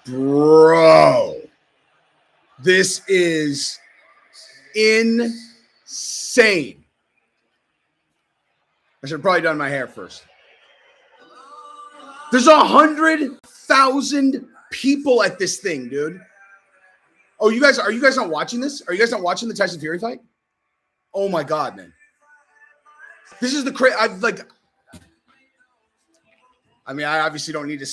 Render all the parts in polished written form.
Bro, this is insane. I should have probably done my hair first. There's 100,000 people at this thing, dude. Oh, are you guys not watching this? Are you guys not watching the Tyson Fury fight? Oh my God, man. This is the crazy. I obviously don't need to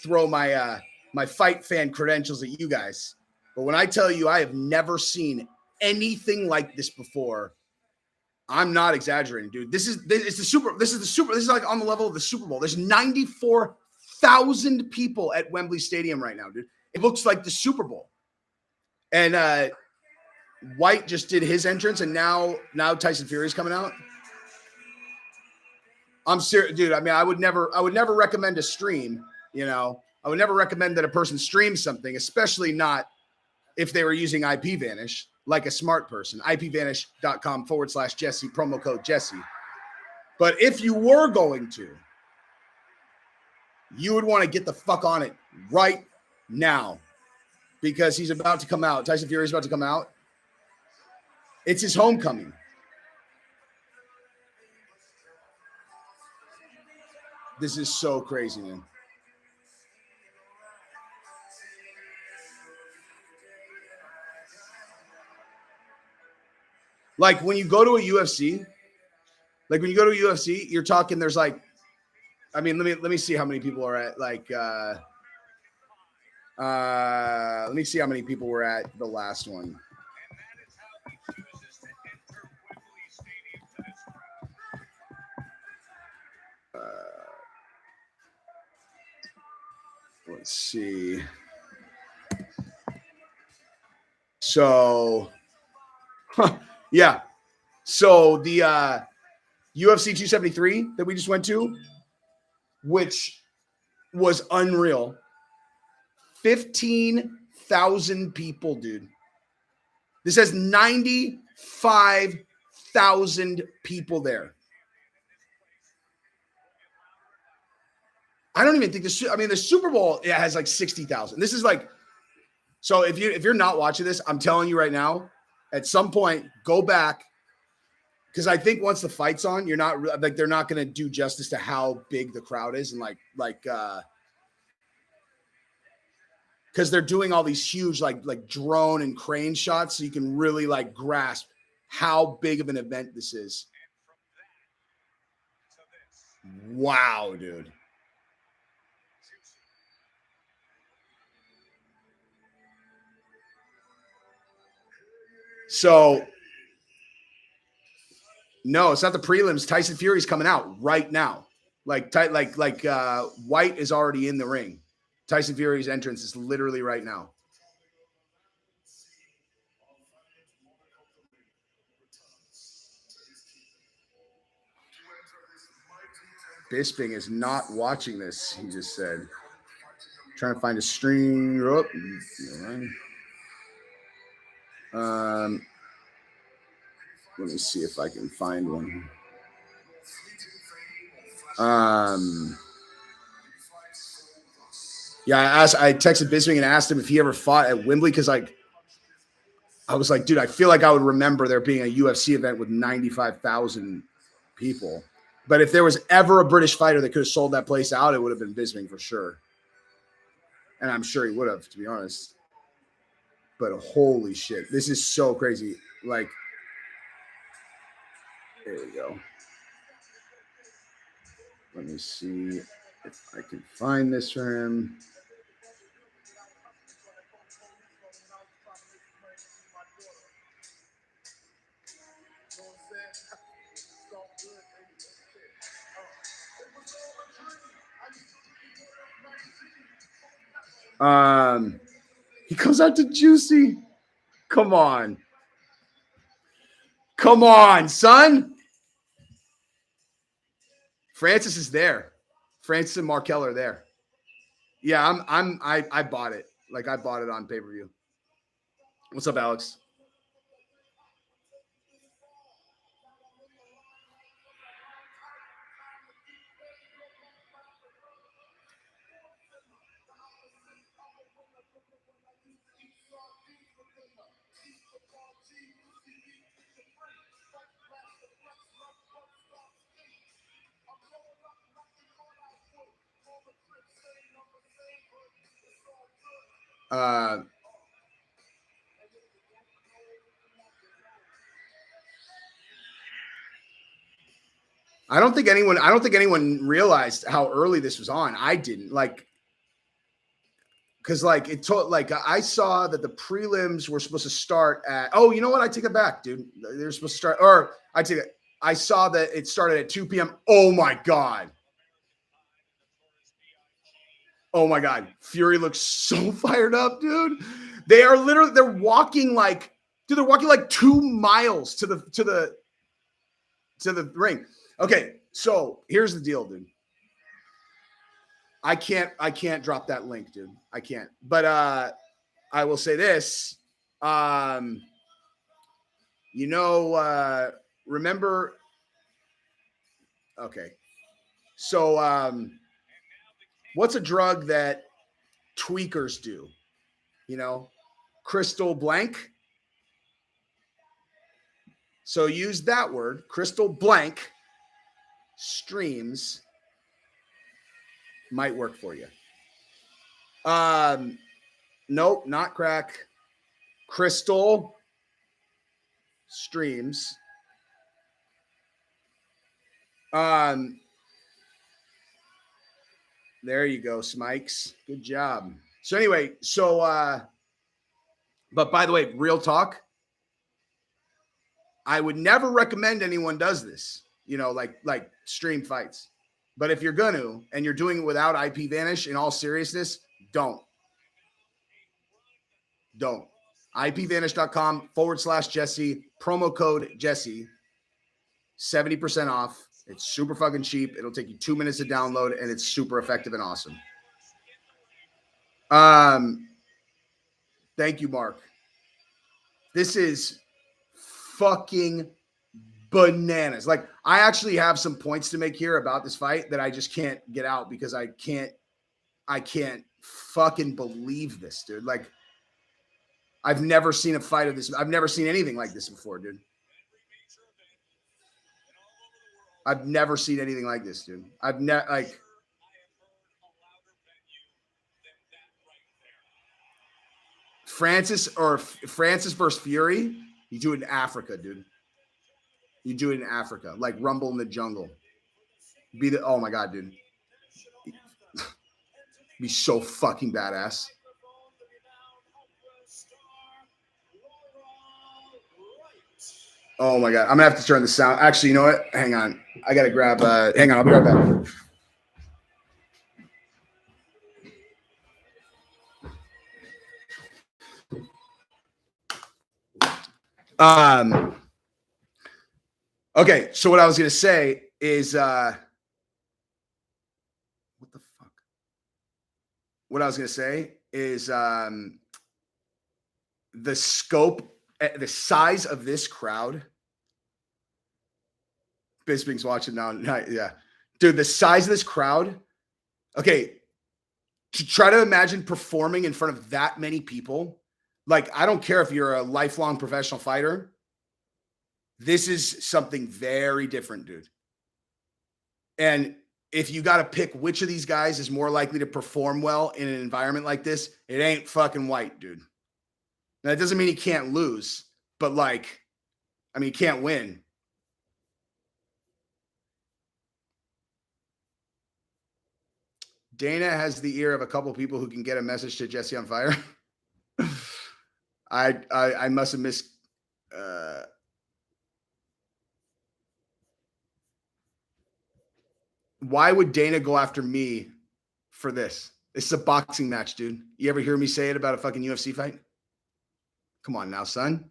throw my my fight fan credentials at you guys, but when I tell you I have never seen anything like this before, I'm not exaggerating, dude. This is like on the level of the Super Bowl. There's 94,000 people at Wembley Stadium right now, dude. It looks like the Super Bowl. And Whyte just did his entrance, and now Tyson Fury is coming out. I'm serious, dude. I mean, I would never recommend a stream. You know, I would never recommend that a person stream something, especially not if they were using IPVanish like a smart person. IPVanish.com/Jesse, promo code Jesse. But if you were going to, you would want to get the fuck on it right now because he's about to come out. Tyson Fury is about to come out. It's his homecoming. This is so crazy, man. Like when you go to a UFC, you're talking. There's like, I mean, let me see how many people are at. Like, let me see how many people were at the last one. Let's see. So, yeah. So the UFC 273 that we just went to, which was unreal. 15,000 people, dude. This has 95,000 people there. I don't even think the Super Bowl has like 60,000. This is like, so if you're not watching this, I'm telling you right now, at some point, go back. Because I think once the fight's on, you're not like, they're not going to do justice to how big the crowd is. And because they're doing all these huge, like drone and crane shots. So you can really like grasp how big of an event this is. Wow, dude. So, no, it's not the prelims. Tyson Fury's coming out right now. Whyte is already in the ring. Tyson Fury's entrance is literally right now. Bisping is not watching this, he just said. Trying to find a stream. Let me see if I can find one. Yeah, I texted Bisping and asked him if he ever fought at Wembley because I was like, dude, I feel like I would remember there being a UFC event with 95,000 people. But if there was ever a British fighter that could have sold that place out, it would have been Bisping for sure. And I'm sure he would have, to be honest. But holy shit, this is so crazy. Like, there we go. Let me see if I can find this for him. He comes out to Juicy. Come on. Come on, son. Francis is there. Francis and Markel are there. Yeah, I bought it. Like I bought it on pay-per-view. What's up, Alex? Uh, I don't think anyone realized how early this was on. I didn't like because like it told like I saw that the prelims were supposed to start at you know what? I take it back, dude. They're supposed to start or I take it. I saw that it started at 2 p.m. Oh my god. Oh my god. Fury looks so fired up, dude. They're walking like dude, they're walking like 2 miles to the ring. Okay, so here's the deal, dude. I can't drop that link, dude. I can't. But I will say this. You know, remember okay. So what's a drug that tweakers do? You know, crystal blank. So use that word, crystal blank streams might work for you. Nope, not crack. Crystal streams. There you go, Smikes. Good job. So anyway, but by the way, real talk, I would never recommend anyone does this, you know, like stream fights. But if you're going to, and you're doing it without IP Vanish, in all seriousness, don't. IPVanish.com/Jesse, promo code Jesse, 70% off. It's super fucking cheap. It'll take you 2 minutes to download, and it's super effective and awesome. Thank you, Mark. This is fucking bananas. Like, I actually have some points to make here about this fight that I just can't get out because I can't fucking believe this, dude. Like, I've never seen a fight of this. I've never seen anything like this before, dude. I've never seen anything like this, dude. I've never like Francis versus Fury. You do it in Africa, dude. You do it in Africa, like Rumble in the Jungle. Oh my god, dude. Be so fucking badass. Oh my god, I'm gonna have to turn the sound. Actually, you know what? Hang on, I gotta grab. Hang on, I'll be right back. Okay, so what I was gonna say is what the fuck? What I was gonna say is the scope, the size of this crowd. Bisping's watching now. Yeah, dude, the size of this crowd. Okay, to try to imagine performing in front of that many people. Like, I don't care if you're a lifelong professional fighter. This is something very different, dude. And if you got to pick which of these guys is more likely to perform well in an environment like this, it ain't fucking Whyte, dude. Now, that doesn't mean he can't lose, but like, I mean, he can't win. Dana has the ear of a couple people who can get a message to Jesse on fire. I must have missed. Why would Dana go after me for this? This is a boxing match, dude. You ever hear me say it about a fucking UFC fight? Come on now, son.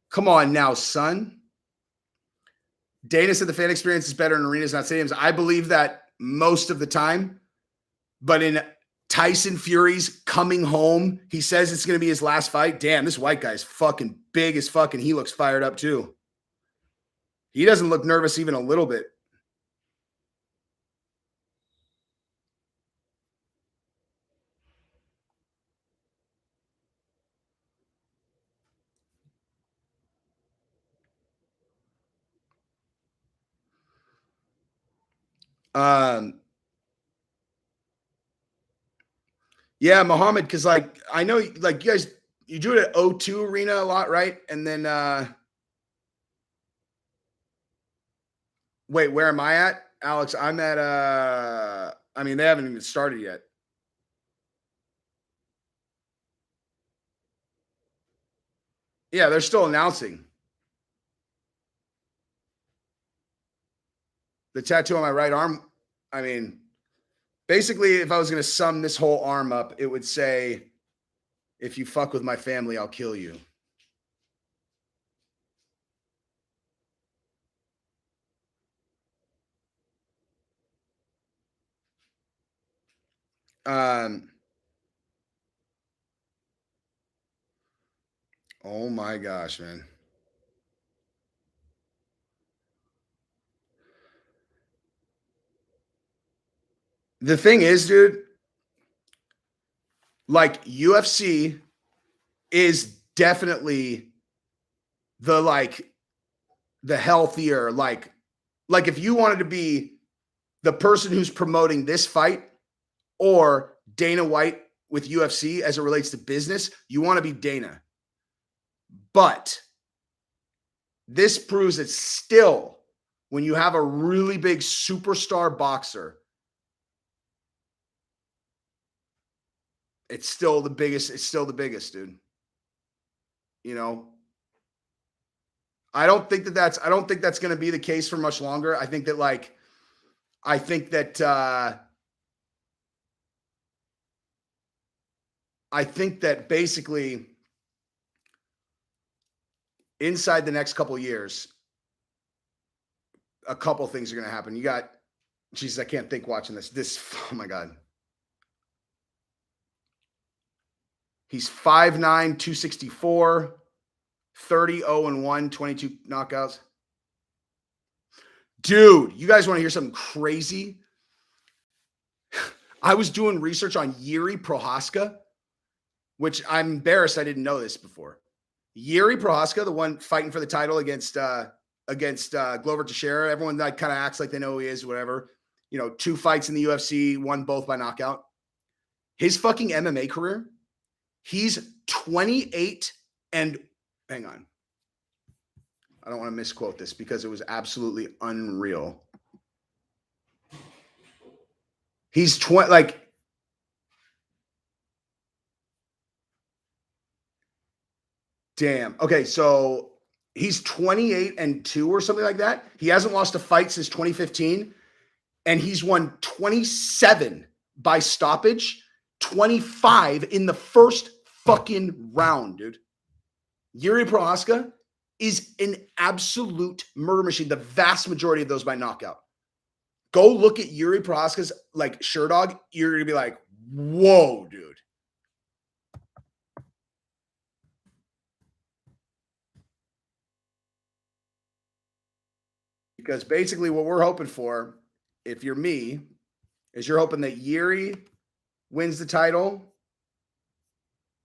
Come on now, son. Dana said the fan experience is better in arenas, not stadiums. I believe that most of the time, but in Tyson Fury's coming home, he says it's going to be his last fight. Damn, this white guy's fucking big as fuck, and he looks fired up too. He doesn't look nervous even a little bit. Yeah, Muhammad, because like I know like you guys you do it at O2 Arena a lot, right? And then wait, where am I at? Alex, I'm at I mean, they haven't even started yet. Yeah, they're still announcing. The tattoo on my right arm, I mean, basically, if I was going to sum this whole arm up, it would say, if you fuck with my family, I'll kill you. Um, oh my gosh, man. The thing is, dude, like UFC is definitely the like the healthier like if you wanted to be the person who's promoting this fight or Dana White with UFC as it relates to business, you want to be Dana. But this proves it still when you have a really big superstar boxer, it's still the biggest. It's still the biggest, dude. You know, I don't think that's going to be the case for much longer. I think that I think that I think that basically inside the next couple of years, a couple things are going to happen. You got, Jesus, I can't think watching this. Oh my God. He's 5'9, 264, 30, 0 and 1, 22 knockouts. Dude, you guys want to hear something crazy? I was doing research on Yuri Prohaska, which I'm embarrassed I didn't know this before. Yuri Prohaska, the one fighting for the title against Glover Teixeira. Everyone like kind of acts like they know who he is, whatever. You know, 2 fights in the UFC, won both by knockout. His fucking MMA career, he's 28 and hang on. I don't want to misquote this because it was absolutely unreal. He's 20 like damn. Okay, so he's 28 and 2 or something like that. He hasn't lost a fight since 2015 and he's won 27 by stoppage, 25 in the first fucking round, dude. Yuri Prohaska is an absolute murder machine. The vast majority of those by knockout. Go look at Yuri Prohaska's like Sherdog. You're gonna be like, whoa, dude. Because basically what we're hoping for, if you're me, is you're hoping that Yuri wins the title.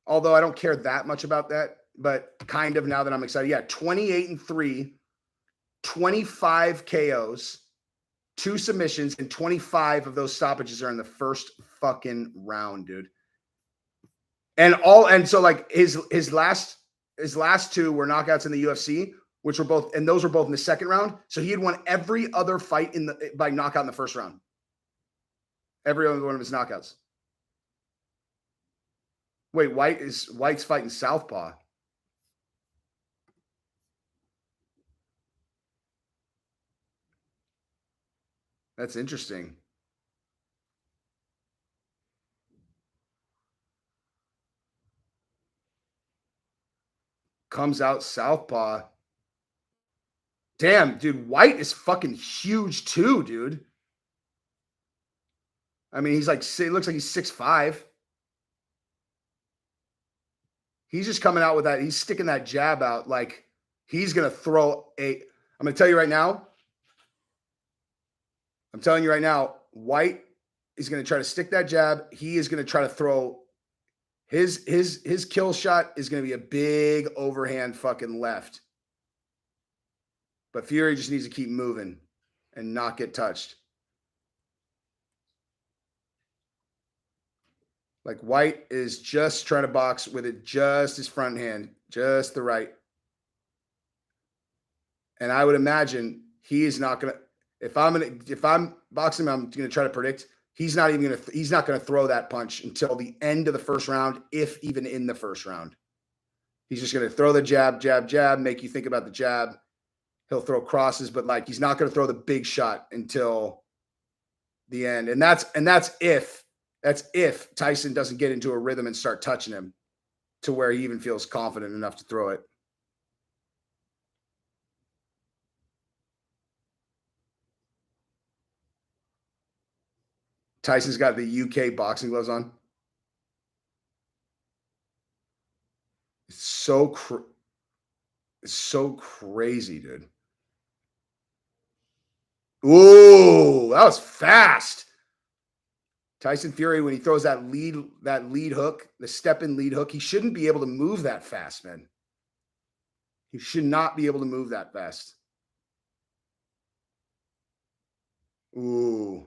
Although I don't care that much about that, but kind of now that I'm excited. Yeah, 28 and 3, 25 KOs, 2 submissions, and 25 of those stoppages are in the first fucking round, dude. And so like his last 2 were knockouts in the UFC, which were both, and those were both in the second round. So he had won every other fight by knockout in the first round. Every other one of his knockouts. Wait, Whyte's fighting Southpaw. That's interesting. Comes out Southpaw. Damn, dude, Whyte is fucking huge too, dude. I mean, he's like, it looks like he's 6'5". He's just coming out with that. He's sticking that jab out like he's going to throw a. I'm going to tell you right now. I'm telling you right now, Whyte is going to try to stick that jab. He is going to try to throw his kill shot is going to be a big overhand fucking left. But Fury just needs to keep moving and not get touched. Like Whyte is just trying to box with it, just his front hand, just the right. And I would imagine he is not going to, if I'm boxing him, I'm going to try to predict he's not going to throw that punch until the end of the first round, if even in the first round. He's just going to throw the jab, jab, jab, make you think about the jab. He'll throw crosses, but like he's not going to throw the big shot until the end. And that's if Tyson doesn't get into a rhythm and start touching him to where he even feels confident enough to throw it. Tyson's got the UK boxing gloves on. It's so crazy, dude. Ooh, that was fast. Tyson Fury, when he throws that lead hook, the step-in lead hook, he shouldn't be able to move that fast, man. He should not be able to move that fast. Ooh.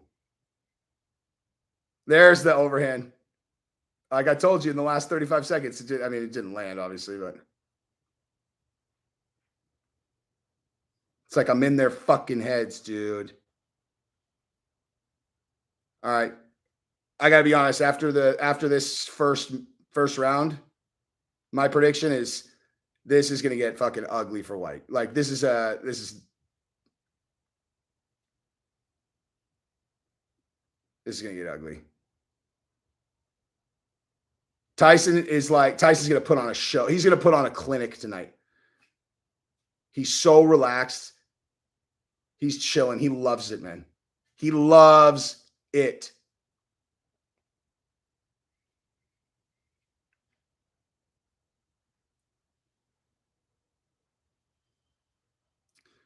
There's the overhand. Like I told you in the last 35 seconds, it didn't land, obviously, but it's like I'm in their fucking heads, dude. All right. I gotta be honest, after this first round, my prediction is this is gonna get fucking ugly for Whyte. Like this is gonna get ugly. Tyson's gonna put on a show. He's gonna put on a clinic tonight. He's so relaxed. He's chilling. He loves it, man. He loves it.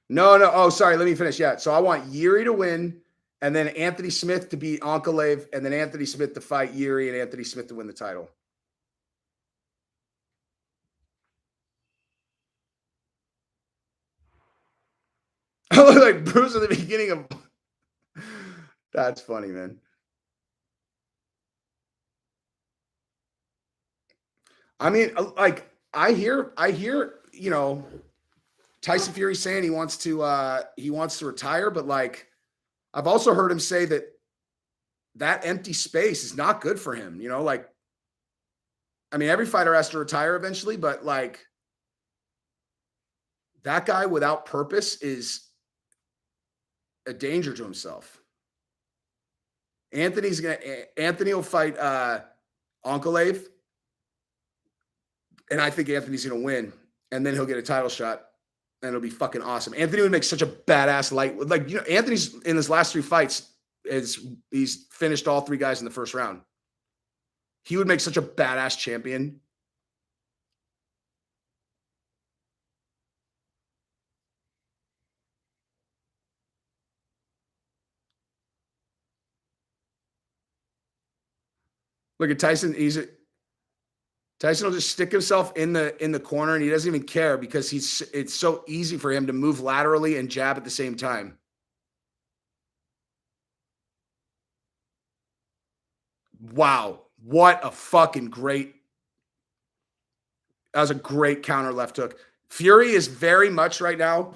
No. Oh, sorry. Let me finish. Yeah. So I want Yuri to win, and then Anthony Smith to beat Ankalaev, and then Anthony Smith to fight Yuri, and Anthony Smith to win the title. I look like Bruce at the beginning of. That's funny, man. I mean, like I hear, you know, Tyson Fury saying he wants to retire, but like I've also heard him say that empty space is not good for him. You know, like I mean, every fighter has to retire eventually, but like that guy without purpose is a danger to himself. Anthony will fight Ankalaev, and I think Anthony's gonna win, and then he'll get a title shot, and it'll be fucking awesome. Anthony would make such a badass like Anthony's in his last 3 fights he's finished all 3 guys in the first round. He would make such a badass champion. Look at Tyson. Tyson will just stick himself in the corner, and he doesn't even care because it's so easy for him to move laterally and jab at the same time. Wow, what a fucking great! That was a great counter left hook. Fury is very much right now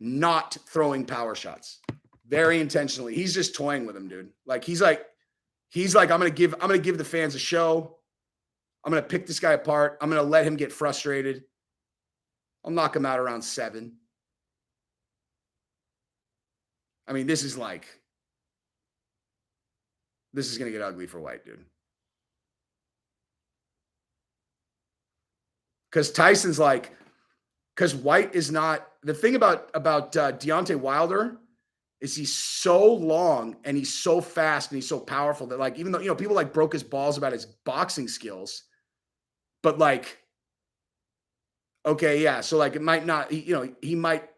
not throwing power shots, very intentionally. He's just toying with him, dude. Like he's like I'm gonna give the fans a show. I'm going to pick this guy apart. I'm going to let him get frustrated. I'll knock him out around 7. I mean, this is going to get ugly for Whyte, dude. Because Tyson's because Whyte is not, the thing about Deontay Wilder is he's so long and he's so fast and he's so powerful that like, even though, people like broke his balls about his boxing skills, but like, okay, yeah. So like it might not, he might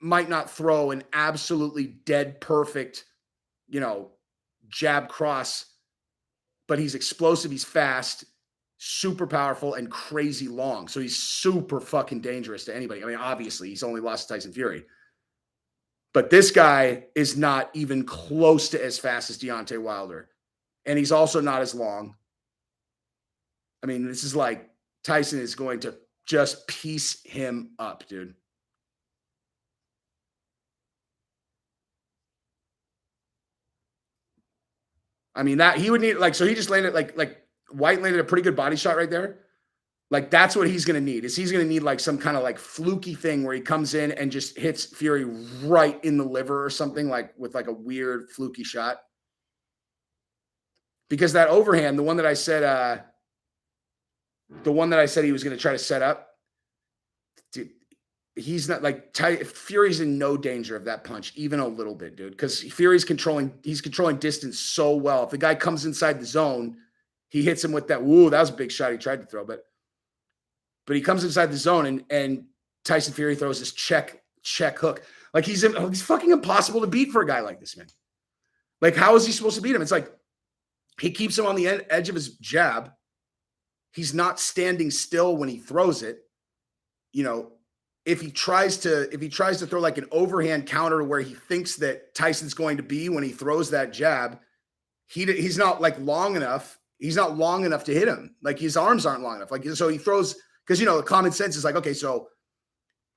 not throw an absolutely dead perfect, jab cross, but he's explosive, he's fast, super powerful, and crazy long. So he's super fucking dangerous to anybody. I mean, obviously he's only lost to Tyson Fury, but this guy is not even close to as fast as Deontay Wilder. And he's also not as long. I mean, this is like Tyson is going to just piece him up, dude. I mean, that he would need so he just landed like Whyte landed a pretty good body shot right there. Like that's what he's going to need. Is he's going to need like some kind of like fluky thing where he comes in and just hits Fury right in the liver or something, like with like a weird fluky shot. Because that overhand, the one that I said he was going to try to set up, dude, he's not like Fury's in no danger of that punch, even a little bit, dude. Because Fury's controlling distance so well. If the guy comes inside the zone, he hits him with that. Woo, that was a big shot he tried to throw, but he comes inside the zone and Tyson Fury throws this check hook. Like he's fucking impossible to beat for a guy like this, man. Like how is he supposed to beat him? It's like he keeps him on the edge of his jab. He's not standing still when he throws it. You know, if he tries to throw like an overhand counter where he thinks that Tyson's going to be when he throws that jab, he's not like long enough. He's not long enough to hit him. Like his arms aren't long enough. Like so he throws because the common sense is like, okay, so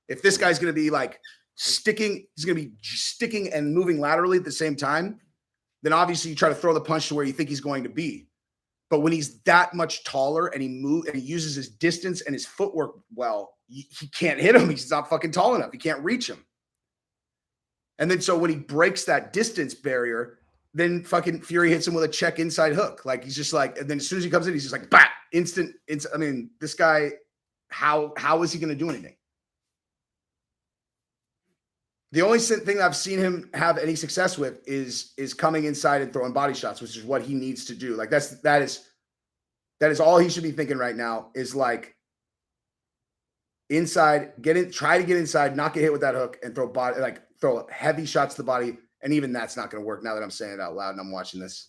if this guy's going to be like sticking, he's going to be sticking and moving laterally at the same time, then obviously you try to throw the punch to where you think he's going to be. But when he's that much taller and he uses his distance and his footwork well, he can't hit him. He's not fucking tall enough. He can't reach him. And then so when he breaks that distance barrier, then fucking Fury hits him with a check inside hook. Like he's just like, and then as soon as he comes in, he's just like, bah, instant. I mean, this guy, how is he going to do anything? The only thing I've seen him have any success with is coming inside and throwing body shots, which is what he needs to do. Like that is all he should be thinking right now is like inside, try to get inside, not get hit with that hook and throw heavy shots to the body. And even that's not going to work now that I'm saying it out loud and I'm watching this.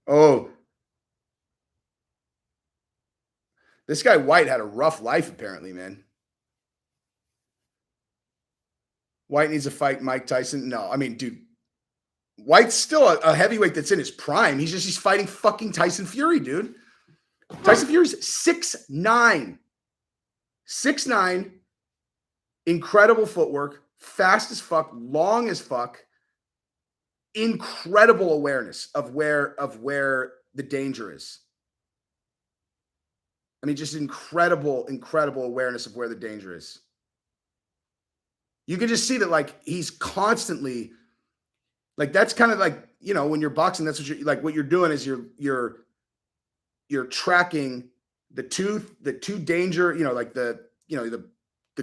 Oh, this guy Whyte had a rough life, apparently, man. Whyte needs to fight Mike Tyson. No, I mean, dude, Whyte's still a heavyweight that's in his prime. He's fighting fucking Tyson Fury, dude. Tyson Fury's 6'9". 6'9", incredible footwork, fast as fuck, long as fuck, incredible awareness of where the danger is. I mean, just incredible awareness of where the danger is. You can just see that, like, he's constantly, like, that's kind of like, when you're boxing, that's what you're like. What you're doing is you're tracking the two danger. Like the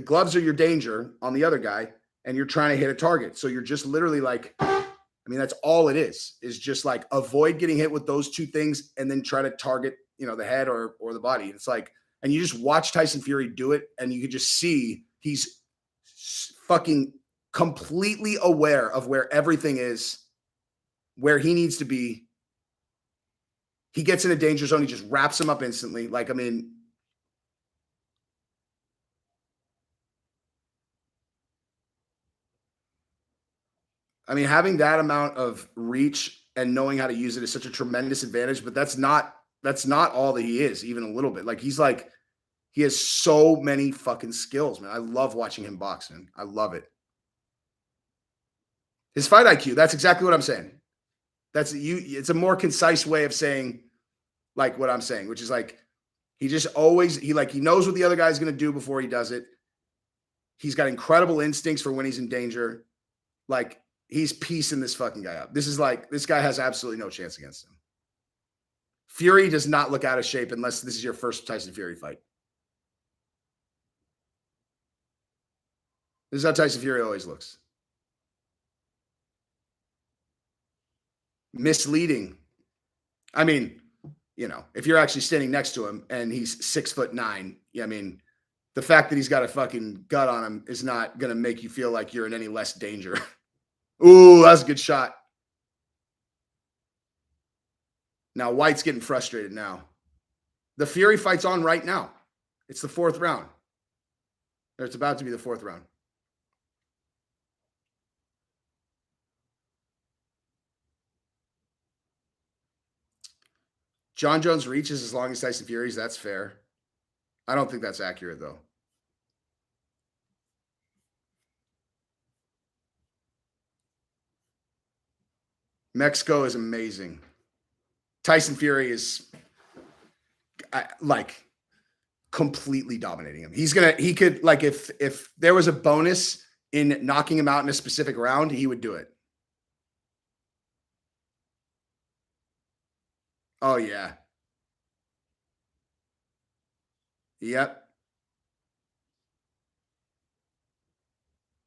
gloves are your danger on the other guy, and you're trying to hit a target. So you're just literally like, I mean, that's all it is just like avoid getting hit with those two things, and then try to target the head or the body. It's like, and you just watch Tyson Fury do it, and you can just see he's fucking completely aware of where everything is, where he needs to be. He gets in a danger zone, he just wraps him up instantly. Like, I mean, having that amount of reach and knowing how to use it is such a tremendous advantage, but that's not all that he is, even a little bit. Like, he has so many fucking skills, man. I love watching him box, man. I love it. His fight IQ, that's exactly what I'm saying. It's a more concise way of saying like what I'm saying, which is like, he knows what the other guy's going to do before he does it. He's got incredible instincts for when he's in danger. Like, he's piecing this fucking guy up. This guy has absolutely no chance against him. Fury does not look out of shape unless this is your first Tyson Fury fight. This is how Tyson Fury always looks. Misleading. I mean, if you're actually standing next to him and he's 6'9", I mean, the fact that he's got a fucking gut on him is not going to make you feel like you're in any less danger. Ooh, that's a good shot. Now, Whyte's getting frustrated now. The Fury fight's on right now. It's the fourth round. Or it's about to be the fourth round. John Jones reaches as long as Tyson Fury's. That's fair. I don't think that's accurate, though. Mexico is amazing. Tyson Fury is like completely dominating him. He could like if there was a bonus in knocking him out in a specific round, he would do it. Oh yeah. Yep.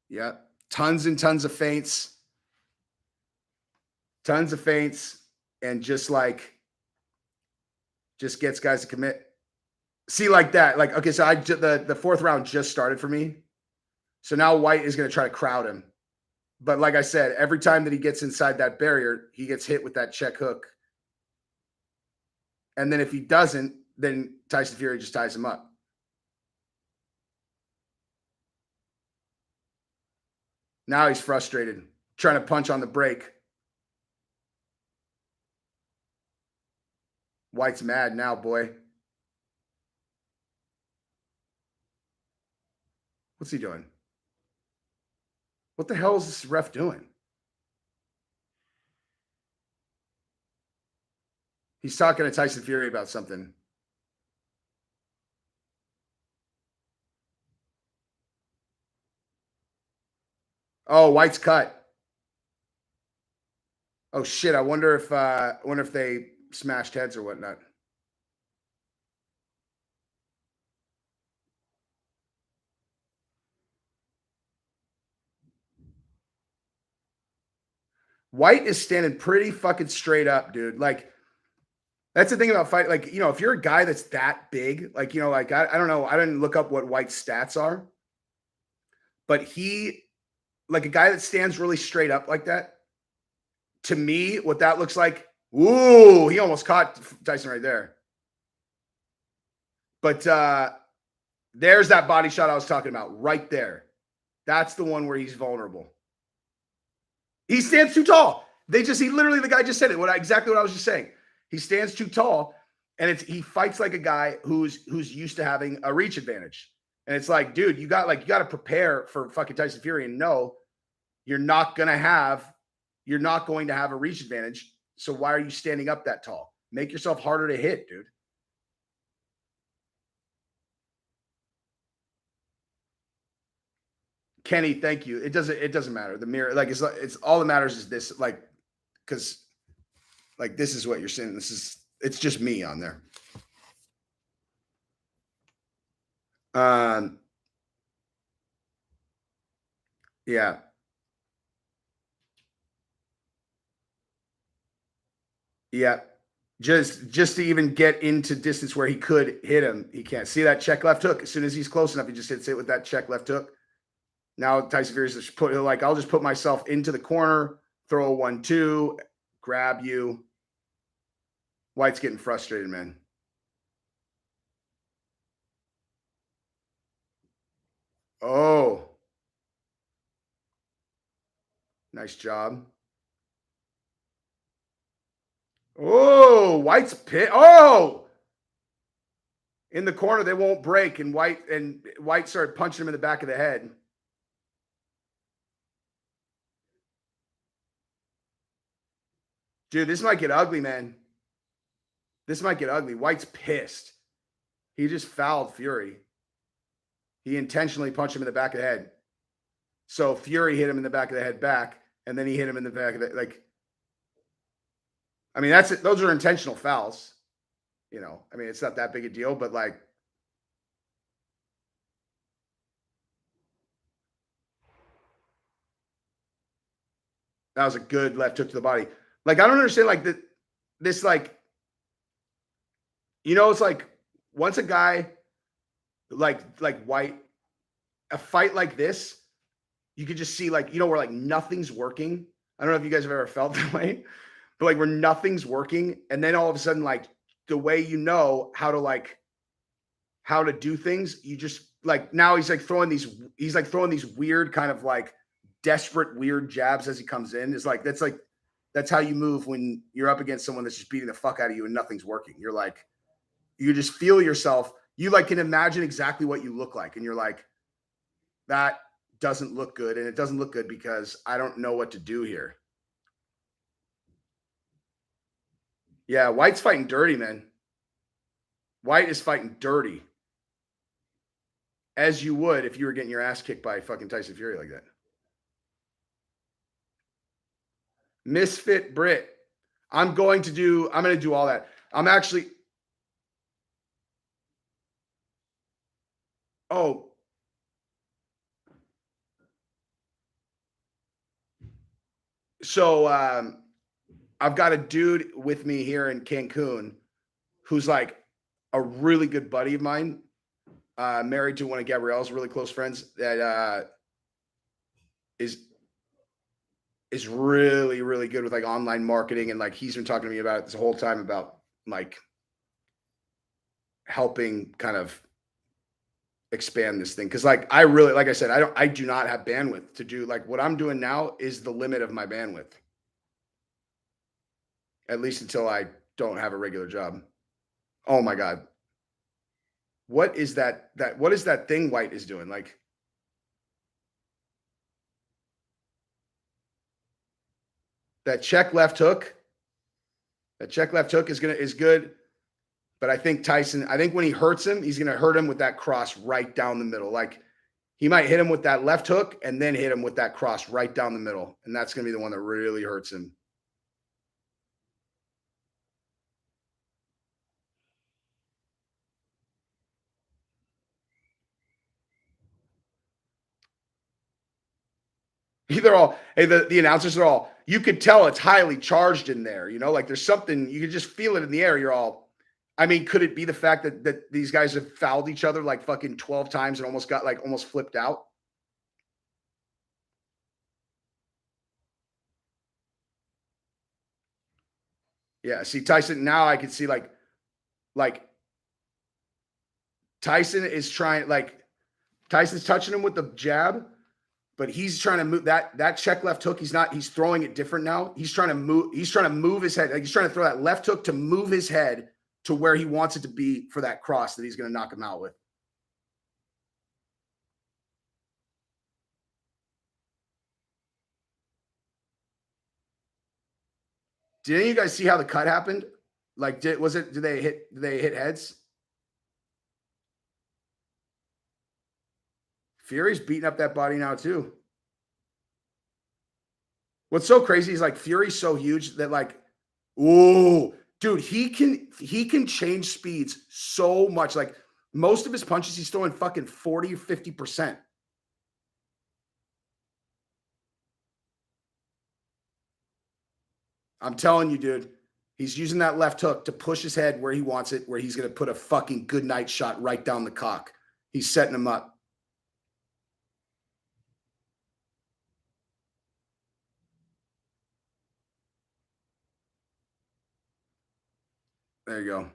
Yep. Tons and tons of feints. Tons of feints and just gets guys to commit. See, like that. Like, okay, so the fourth round just started for me. So now Whyte is going to try to crowd him. But like I said, every time that he gets inside that barrier, he gets hit with that check hook. And then if he doesn't, then Tyson Fury just ties him up. Now he's frustrated, trying to punch on the break. Whyte's mad now, boy. What's he doing? What the hell is this ref doing? He's talking to Tyson Fury about something. Oh, Whyte's cut. Oh shit! I wonder if they smashed heads or whatnot. Whyte is standing pretty fucking straight up, dude. Like, that's the thing about fight. Like, you know, if you're a guy that's that big, like, you know, like I don't know, I didn't look up what Whyte's stats are, but he, like a guy that stands really straight up like that, to me, what that looks like, ooh, he almost caught Tyson right there. But there's that body shot I was talking about right there. That's the one where he's vulnerable. He stands too tall. He literally, the guy just said it. Exactly what I was just saying. He stands too tall, and he fights like a guy who's used to having a reach advantage. And it's like, dude, you got to prepare for fucking Tyson Fury and know you're not going to have a reach advantage. So why are you standing up that tall? Make yourself harder to hit, dude. Kenny, thank you. It doesn't matter. The mirror, like it's all that matters is this, like, because like this is what you're saying. It's just me on there. Yeah. Yeah. Just to even get into distance where he could hit him, he can't. See that check left hook? As soon as he's close enough, he just hits it with that check left hook. Now Tyson Fury's just I'll just put myself into the corner, throw a 1-2, grab you. Whyte's getting frustrated, man. Oh. Nice job. Oh, Whyte's pit. Oh. In the corner, they won't break, and Whyte started punching him in the back of the head. Dude, this might get ugly, man. This might get ugly. Whyte's pissed. He just fouled Fury. He intentionally punched him in the back of the head. So Fury hit him in the back of the head back, and then he hit him in the back of the, like, I mean, those are intentional fouls. You know, I mean, it's not that big a deal, but like, that was a good left hook to the body. Like, I don't understand, like, this, like, you know, it's like once a guy like Whyte, a fight like this, you could just see, like, you know, where like nothing's working. I don't know if you guys have ever felt that way, but like where nothing's working, and then all of a sudden, like, the way you know how to do things, you just like, now he's throwing these weird kind of like desperate weird jabs as he comes in. It's like, that's like, that's how you move when you're up against someone that's just beating the fuck out of you and nothing's working. You're like, you just feel yourself. You like can imagine exactly what you look like, and you're like, that doesn't look good, and it doesn't look good because I don't know what to do here. Yeah, Whyte's fighting dirty, man. Whyte is fighting dirty, as you would if you were getting your ass kicked by fucking Tyson Fury like that. Misfit Brit. I'm going to do all that. I'm actually oh, so I've got a dude with me here in Cancun who's like a really good buddy of mine, married to one of Gabrielle's really close friends that is really, really good with like online marketing. And like he's been talking to me about it this whole time about like helping kind of expand this thing. Cause like I really, like I said, I do not have bandwidth to do like what I'm doing now is the limit of my bandwidth, at least until I don't have a regular job. Oh my God. What is what is that thing Whyte is doing? Like that check left hook, that check left hook is good. But I think Tyson, I think when he hurts him, he's gonna hurt him with that cross right down the middle. Like he might hit him with that left hook and then hit him with that cross right down the middle. And that's gonna be the one that really hurts him. They're all, hey, the announcers are all, you could tell it's highly charged in there, you know, like there's something, you could just feel it in the air. You're all, I mean, could it be the fact that these guys have fouled each other like fucking 12 times and almost got like almost flipped out? Yeah. See, Tyson, now I can see like Tyson is trying, like Tyson's touching him with the jab, but he's trying to move that check left hook. He's throwing it different now. He's trying to move his head. Like he's trying to throw that left hook to move his head to where he wants it to be for that cross that he's going to knock him out with. Did any of you guys see how the cut happened? Like, did they hit heads? Fury's beating up that body now too. What's so crazy is like Fury's so huge that like, ooh, dude, he can change speeds so much. Like most of his punches, he's throwing fucking 40 or 50%. I'm telling you, dude. He's using that left hook to push his head where he wants it, where he's going to put a fucking good night shot right down the cock. He's setting him up. There you go.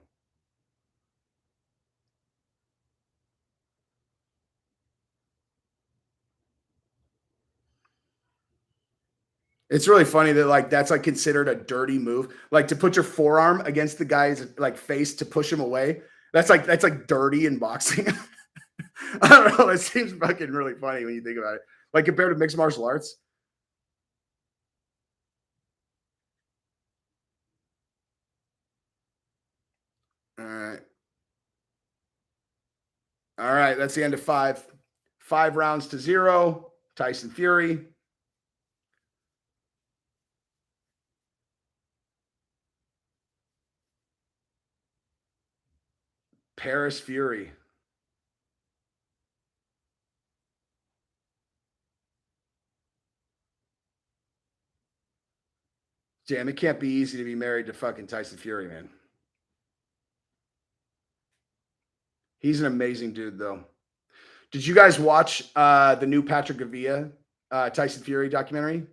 It's really funny that like that's like considered a dirty move. Like to put your forearm against the guy's like face to push him away. That's like dirty in boxing. I don't know. It seems fucking really funny when you think about it. Like compared to mixed martial arts. All right. All right. That's the end of five. 5 rounds to 0. Tyson Fury. Paris Fury. Damn, it can't be easy to be married to fucking Tyson Fury, man. He's an amazing dude, though. Did you guys watch the new Patrick Gavia Tyson Fury documentary?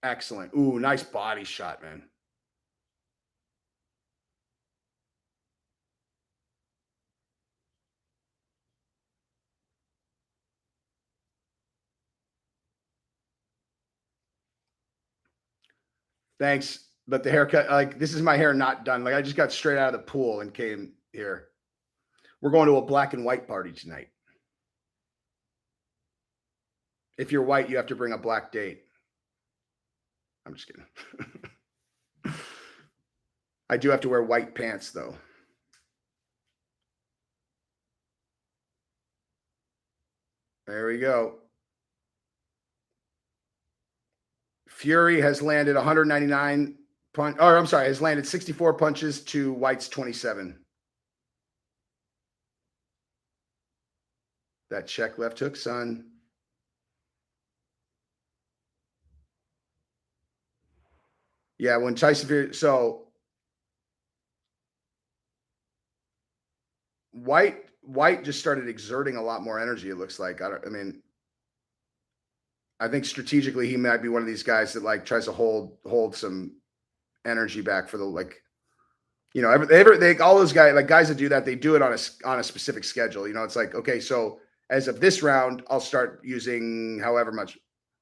Excellent. Ooh, nice body shot, man. Thanks. But the haircut, like, this is my hair not done. Like, I just got straight out of the pool and came here. We're going to a black and white party tonight. If you're white, you have to bring a black date. I'm just kidding. I do have to wear white pants, though. There we go. Fury has landed 199 punch. Or I'm sorry, has landed 64 punches to Whyte's 27. That check left hook, son. Yeah, when Tyson Fury, so Whyte just started exerting a lot more energy. It looks like. I think strategically he might be one of these guys that like tries to hold some energy back for the like, you know, all those guys, like guys that do that, they do it on a specific schedule. You know, it's like, okay, so as of this round, I'll start using however much.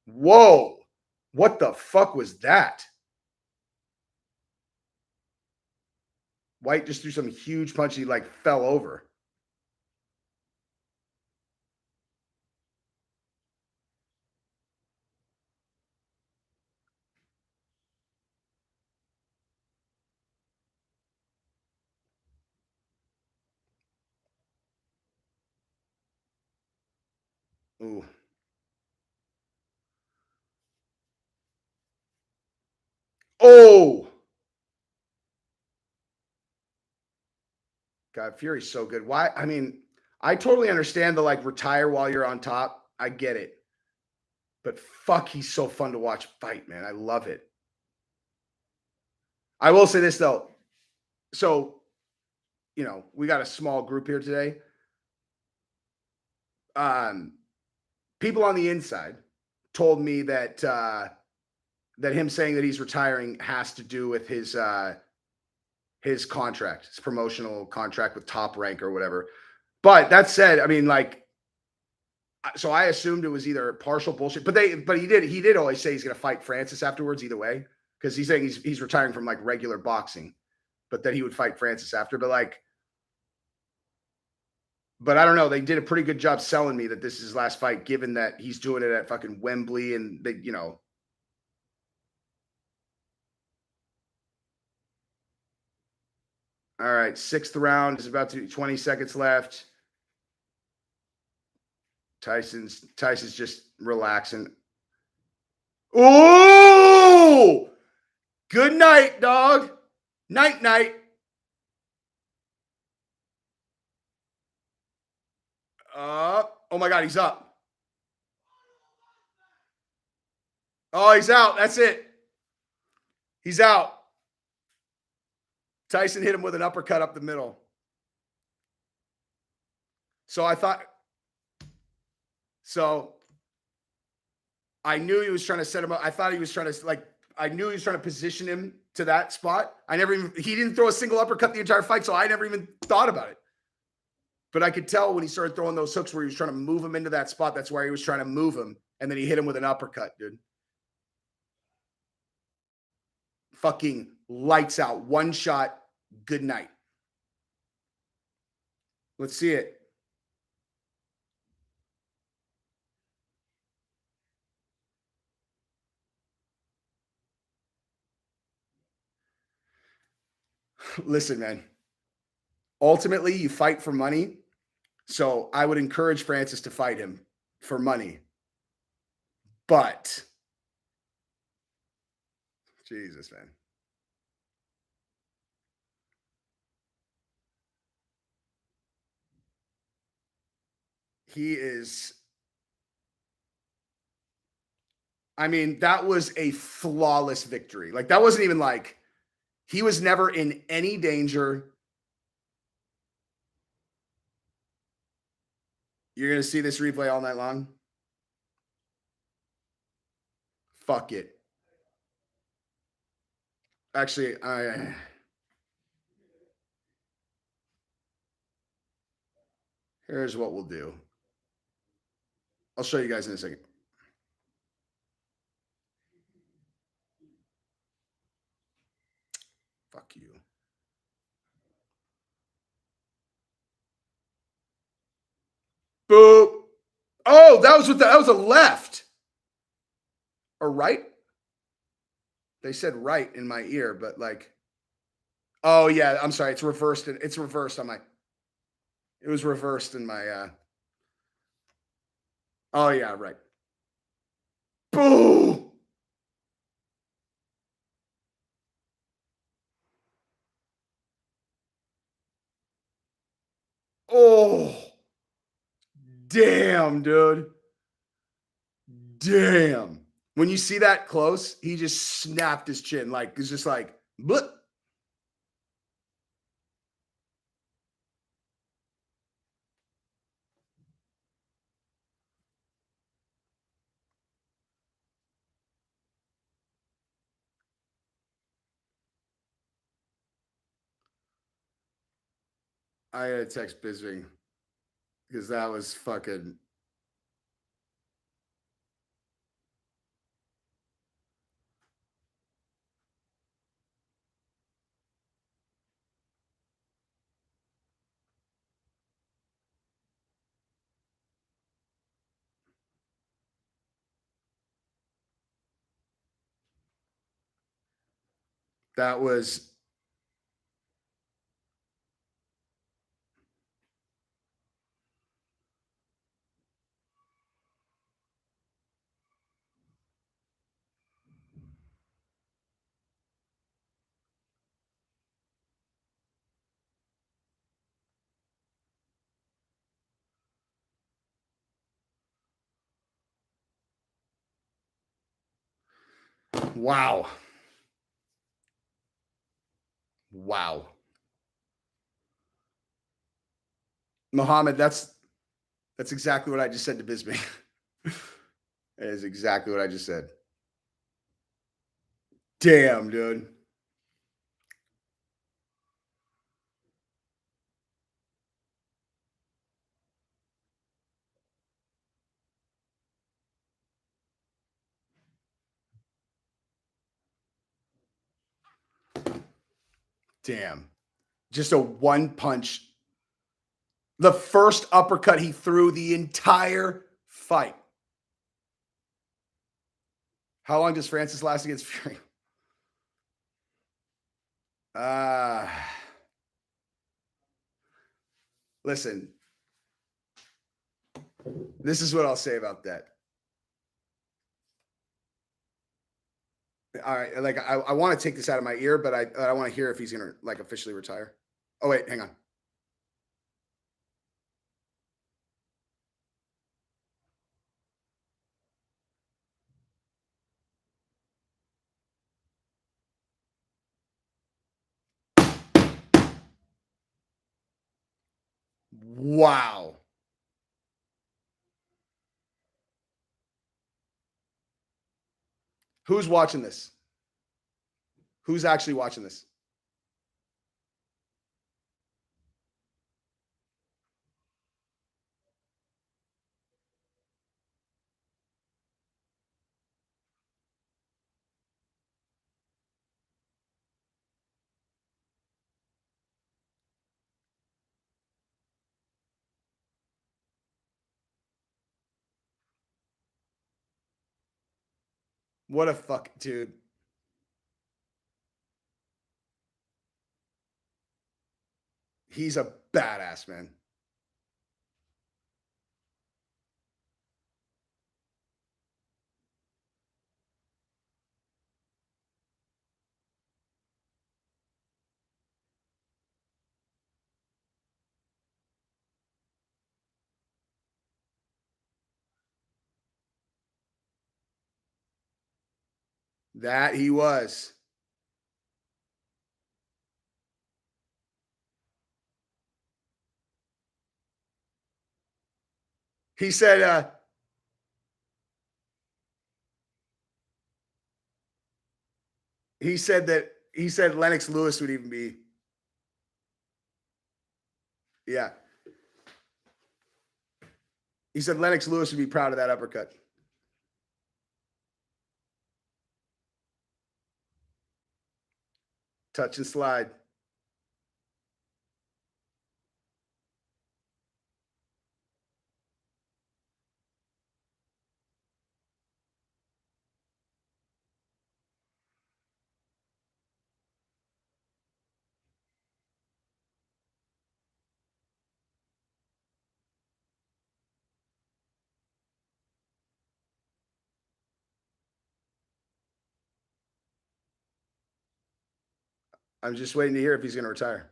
Whoa, what the fuck was that? Whyte just threw some huge punch. He like fell over. Ooh. Oh. God, Fury's so good. Why? I mean, I totally understand the like retire while you're on top. I get it. But fuck, he's so fun to watch fight, man. I love it. I will say this though. So, you know, we got a small group here today. People on the inside told me that that him saying that he's retiring has to do with his contract, his promotional contract with Top Rank or whatever. But that said, I mean, like, so I assumed it was either partial bullshit, but he did always say he's going to fight Francis afterwards either way, because he's saying he's retiring from like regular boxing, but that he would fight Francis after. But I don't know. They did a pretty good job selling me that this is his last fight, given that he's doing it at fucking Wembley and they, you know. All right, 6th round is about to be 20 seconds left. Tyson's just relaxing. Oh, good night, dog. Night, night. Oh my God, he's up. Oh, he's out. That's it. He's out. Tyson hit him with an uppercut up the middle. So I knew he was trying to set him up. I thought he was trying to I knew he was trying to position him to that spot. He didn't throw a single uppercut the entire fight, so I never even thought about it. But I could tell when he started throwing those hooks where he was trying to move him into that spot. That's where he was trying to move him. And then he hit him with an uppercut, dude. Fucking lights out. One shot. Good night. Let's see it. Listen, man. Ultimately, you fight for money. So I would encourage Francis to fight him for money. But Jesus, man. He is. I mean, that was a flawless victory. Like, that wasn't even like he was never in any danger. You're going to see this replay all night long? Fuck it. Actually, here's what we'll do. I'll show you guys in a second. Boop. Oh, that was a left. Or right? They said right in my ear, but like, oh yeah, I'm sorry. It's reversed. It's reversed on my. It was reversed in my. Oh yeah, right. Boo! Oh, damn, dude. Damn. When you see that close, he just snapped his chin. Like, it's just like, but I gotta text Bisbing because that was fucking. That was wow. Wow. Muhammad, that's exactly what I just said to Bisbee. That is exactly what I just said. Damn, dude. Damn. Just a one punch. The first uppercut he threw the entire fight. How long does Francis last against Fury? Uh listen, this is what I'll say about that. All right, like I want to take this out of my ear, but I want to hear if he's gonna like officially retire. Oh wait, hang on. Wow. Who's watching this? Who's actually watching this? What a fuck, dude. He's a badass, man. That he was. He said he said Lennox Lewis would even be, yeah. He said Lennox Lewis would be proud of that uppercut. Touch and slide. I'm just waiting to hear if he's going to retire.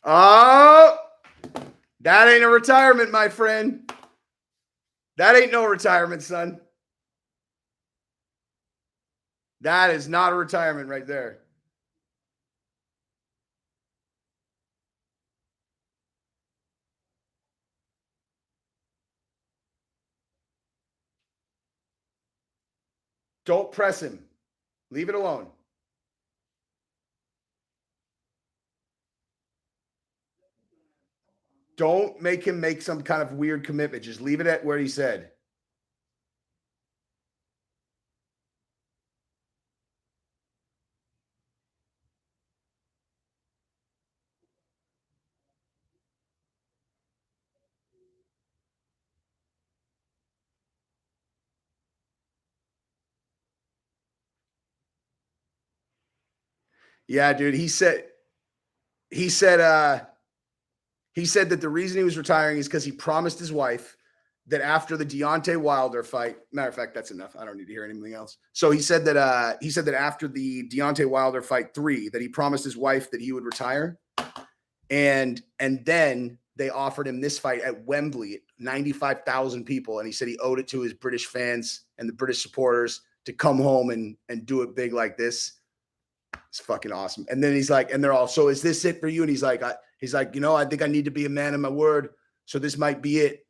Oh, that ain't a retirement, my friend. That ain't no retirement, son. That is not a retirement right there. Don't press him. Leave it alone. Don't make him make some kind of weird commitment. Just leave it at where he said. Yeah, dude. he said he said that the reason he was retiring is because he promised his wife that after the Deontay Wilder fight, matter of fact, that's enough. I don't need to hear anything else. So he said that after the Deontay Wilder fight 3, that he promised his wife that he would retire. And then they offered him this fight at Wembley, 95,000 people. And he said he owed it to his British fans and the British supporters to come home and do it big like this. It's fucking awesome. And then he's like, and they're all, so is this it for you? And he's like, I think I need to be a man of my word. So this might be it.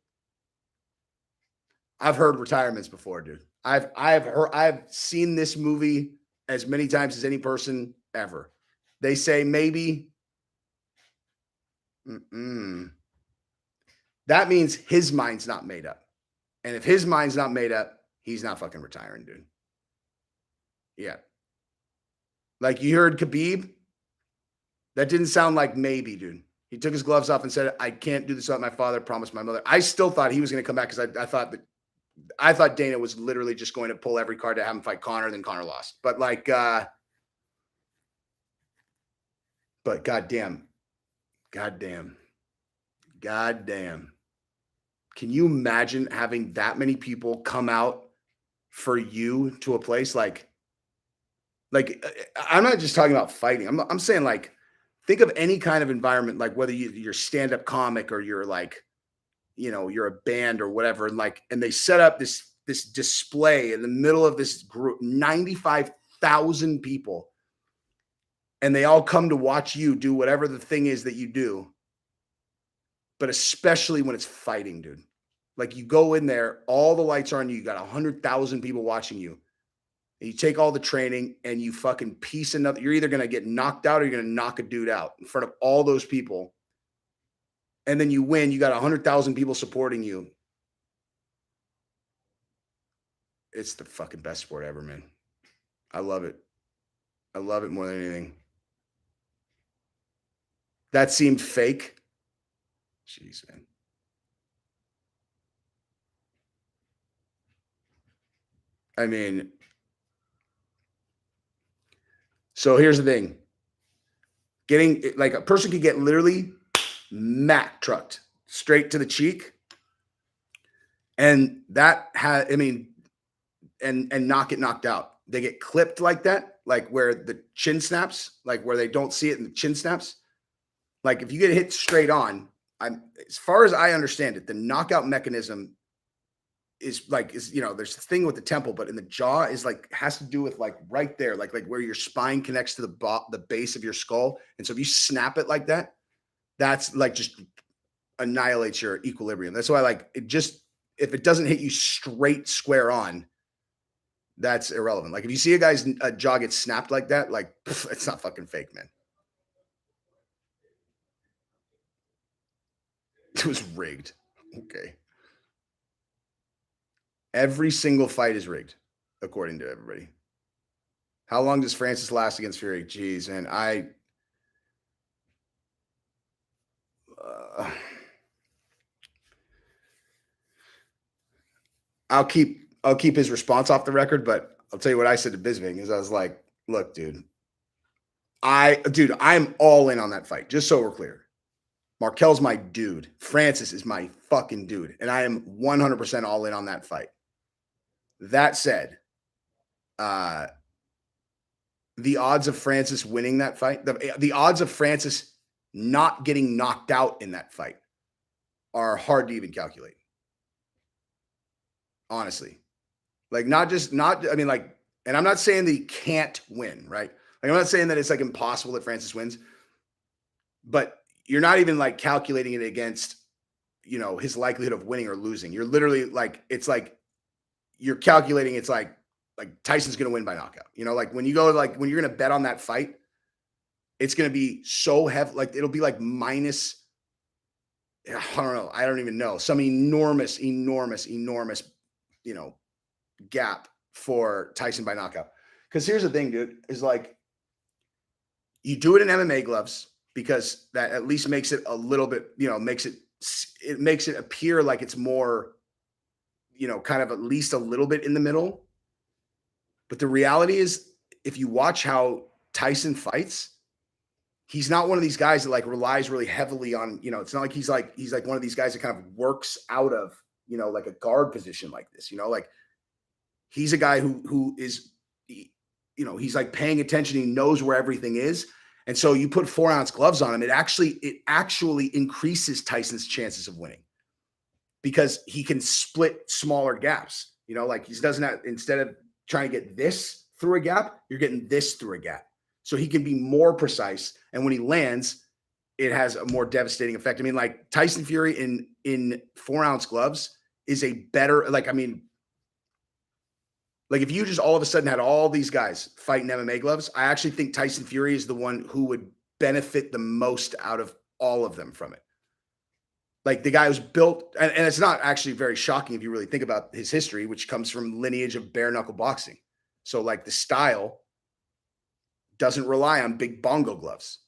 I've heard retirements before, dude. I've seen this movie as many times as any person ever. They say maybe. That means his mind's not made up. And if his mind's not made up, he's not fucking retiring, dude. Yeah. Like you heard Khabib, that didn't sound like maybe, dude. He took his gloves off and said, I can't do this without my father, promised my mother. I still thought he was going to come back because I thought Dana was literally just going to pull every card to have him fight Conor, then Conor lost. But goddamn. Can you imagine having that many people come out for you to a place like I'm not just talking about fighting. I'm saying like think of any kind of environment, like whether you're stand-up comic or you're like, you're a band or whatever, and they set up this display in the middle of this group, 95,000 people, and they all come to watch you do whatever the thing is that you do. But especially when it's fighting, dude. Like you go in there, all the lights are on you. You got 100,000 people watching you. And you take all the training and you fucking piece another. You're either going to get knocked out or you're going to knock a dude out in front of all those people. And then you win. You got 100,000 people supporting you. It's the fucking best sport ever, man. I love it. I love it more than anything. That seemed fake. Jeez, man. I mean, so here's the thing. Getting like a person could get literally Mac trucked straight to the cheek. And that and not get knocked out. They get clipped like that, like where the chin snaps, like where they don't see it and the chin snaps. Like if you get hit straight on, as far as I understand it, the knockout mechanism is there's a thing with the temple, but in the jaw is like has to do with like right there, like where your spine connects to the base of your skull. And so if you snap it like that, that's like just annihilates your equilibrium. That's why like it just if it doesn't hit you straight square on, that's irrelevant. Like if you see a guy's jaw get snapped like that, like it's not fucking fake, man. It was rigged. Okay. Every single fight is rigged, according to everybody. How long does Francis last against Fury? Jeez, man. Uh, I'll keep his response off the record, but I'll tell you what I said to Bisping is I was like, look, dude, I'm all in on that fight. Just so we're clear. Markel's my dude. Francis is my fucking dude. And I am 100% all in on that fight. That said, the odds of Francis winning that fight, the odds of Francis not getting knocked out in that fight are hard to even calculate. Honestly. Like and I'm not saying that he can't win, right? Like I'm not saying that it's like impossible that Francis wins, but you're not even like calculating it against, his likelihood of winning or losing. You're literally like, it's like you're calculating it's like Tyson's going to win by knockout. Like when you go, like when you're going to bet on that fight, it's going to be so heavy. Like it'll be like minus, I don't know. I don't even know. Some enormous, gap for Tyson by knockout. Because here's the thing, dude, is like you do it in MMA gloves because that at least makes it a little bit, makes it appear like it's more, kind of at least a little bit in the middle. But the reality is, if you watch how Tyson fights, he's not one of these guys that like relies really heavily on, it's not like he's like one of these guys that kind of works out of, like a guard position like this, like he's a guy who is, he's like paying attention. He knows where everything is. And so you put 4-ounce gloves on him. It actually increases Tyson's chances of winning because he can split smaller gaps, like he doesn't have, instead of trying to get this through a gap, you're getting this through a gap. So he can be more precise. And when he lands, it has a more devastating effect. I mean, like Tyson Fury in 4-ounce gloves is a better, like if you just all of a sudden had all these guys fighting MMA gloves, I actually think Tyson Fury is the one who would benefit the most out of all of them from it. Like the guy was built, and it's not actually very shocking if you really think about his history, which comes from lineage of bare knuckle boxing. So like the style doesn't rely on big bongo gloves.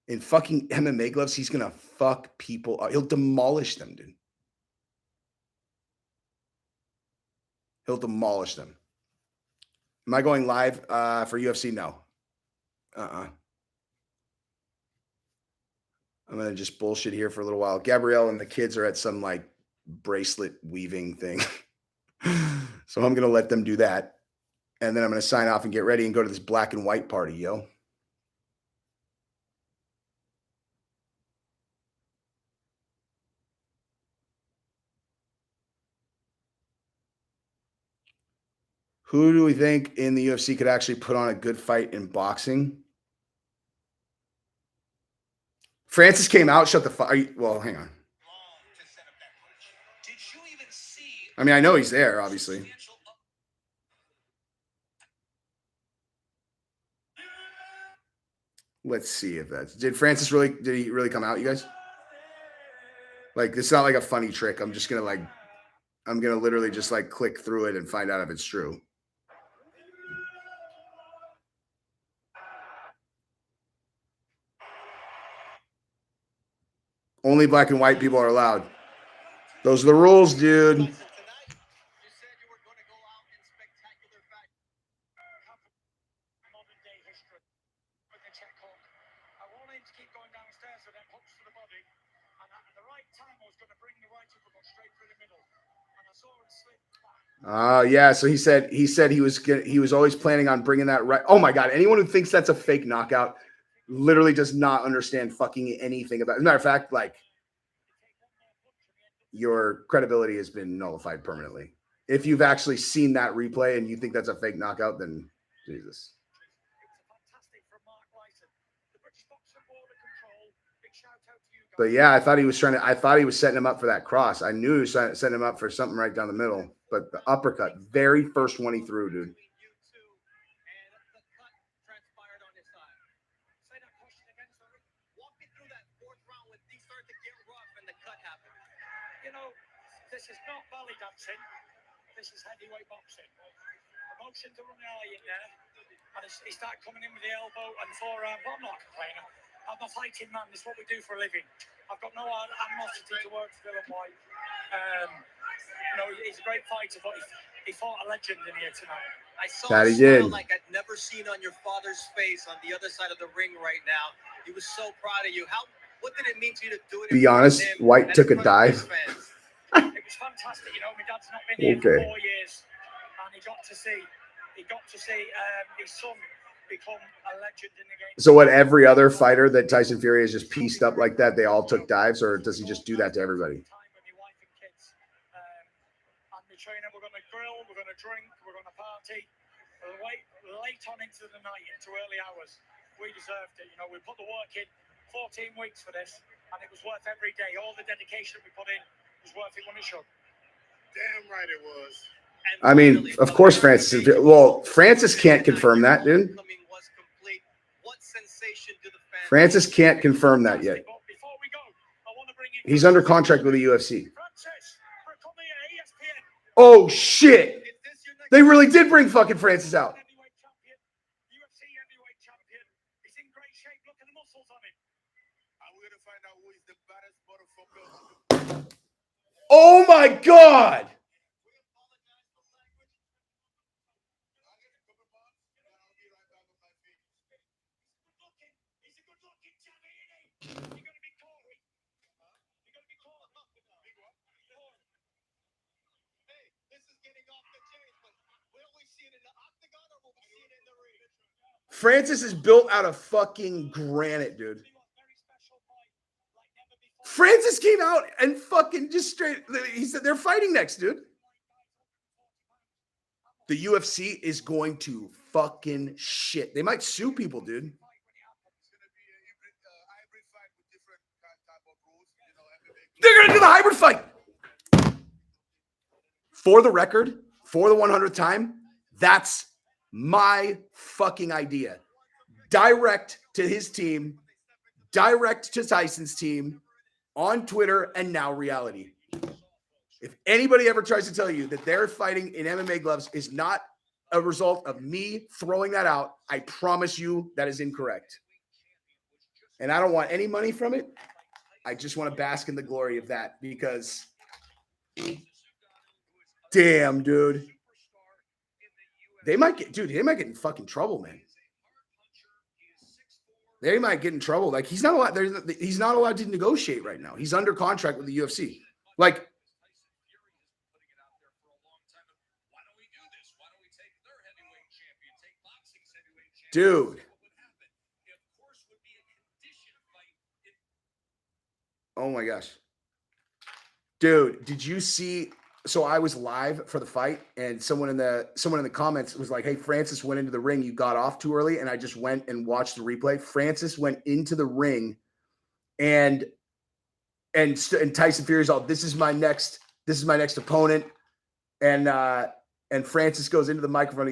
In fucking MMA gloves, he's going to fuck people up. He'll demolish them, dude. He'll demolish them. Am I going live for UFC? No. I'm going to just bullshit here for a little while. Gabrielle and the kids are at some like bracelet weaving thing. So I'm going to let them do that. And then I'm going to sign off and get ready and go to this black and white party, yo. Who do we think in the UFC could actually put on a good fight in boxing? Francis came out, shut the fuck. Well, hang on. I mean, I know he's there, obviously. Let's see if that's. Did he really come out, you guys? Like, it's not like a funny trick. I'm gonna literally just like click through it and find out if it's true. Only black and white people are allowed. Those are the rules, dude. Yeah. So he said he was always planning on bringing that right. Oh my God. Anyone who thinks that's a fake knockout literally does not understand fucking anything about it. As a matter of fact, like your credibility has been nullified permanently. If you've actually seen that replay and you think that's a fake knockout, then Jesus. But yeah, I thought he was setting him up for that cross. I knew he was setting him up for something right down the middle. But the uppercut, very first one he threw, dude. boxing. This is heavyweight boxing. Emotions are running high in there. And he started coming in with the elbow and forearm, but I'm not complaining. I'm a fighting man. This is what we do for a living. I've got no animosity towards Dylan Whyte. He's a great fighter, but he fought a legend in here tonight. I saw a smile like I'd never seen on your father's face on the other side of the ring right now. He was so proud of you. What did it mean to you to do it? Be honest, Whyte took a dive. It was fantastic. My dad's not been here for 4 years, and he got to see his son become a legend in the game. So what, every other fighter that Tyson Fury has just pieced up like that, they all took dives, or does he just do that to everybody? Trainer, we're going to grill, we're going to drink, we're going to party. Late on into the night, into early hours. We deserved it. We put the work in 14 weeks for this, and it was worth every day. All the dedication we put in was worth it when it should. Damn right it was. I mean, of course, Francis. Well, Francis can't confirm that, dude. Francis can't confirm that yet. He's under contract with the UFC. Oh, shit. They really did bring fucking Francis out. UFC heavyweight champion. He's in great shape. Look at the muscles on him. And we're going to find out who is the baddest motherfucker. Oh, my God. Francis is built out of fucking granite, dude. Francis came out and fucking just straight, he said they're fighting next, dude. The UFC is going to fucking shit. They might sue people, dude. They're going to do the hybrid fight. For the record, for the 100th time, that's my fucking idea. Direct to his team, direct to Tyson's team, on Twitter, and now reality. If anybody ever tries to tell you that they're fighting in MMA gloves is not a result of me throwing that out, I promise you that is incorrect. And I don't want any money from it. I just want to bask in the glory of that because, damn, dude. They might get in fucking trouble, man. They might get in trouble. Like, he's not allowed to negotiate right now. He's under contract with the UFC. Like, dude. Oh my gosh. Dude, did you see? So I was live for the fight, and someone in the comments was like, "Hey, Francis went into the ring. You got off too early." And I just went and watched the replay. Francis went into the ring, and Tyson Fury's all, "This is my next opponent." And Francis goes into the microphone.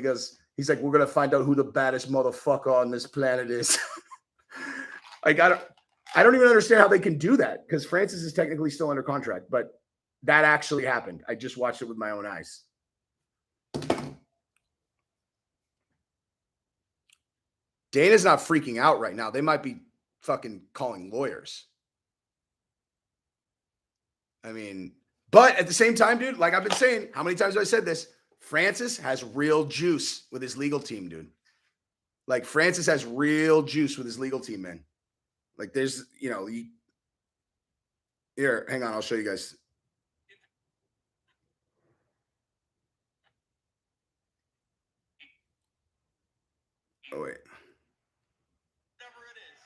He's like, "We're gonna find out who the baddest motherfucker on this planet is." Like, I don't even understand how they can do that, because Francis is technically still under contract, but that actually happened. I just watched it with my own eyes. Dana's not freaking out right now. They might be fucking calling lawyers. I mean, but at the same time, dude, like I've been saying, how many times have I said this? Francis has real juice with his legal team, dude. Like, Francis has real juice with his legal team, man. Like, there's, here, hang on, I'll show you guys. Oh, wait. Whatever it is.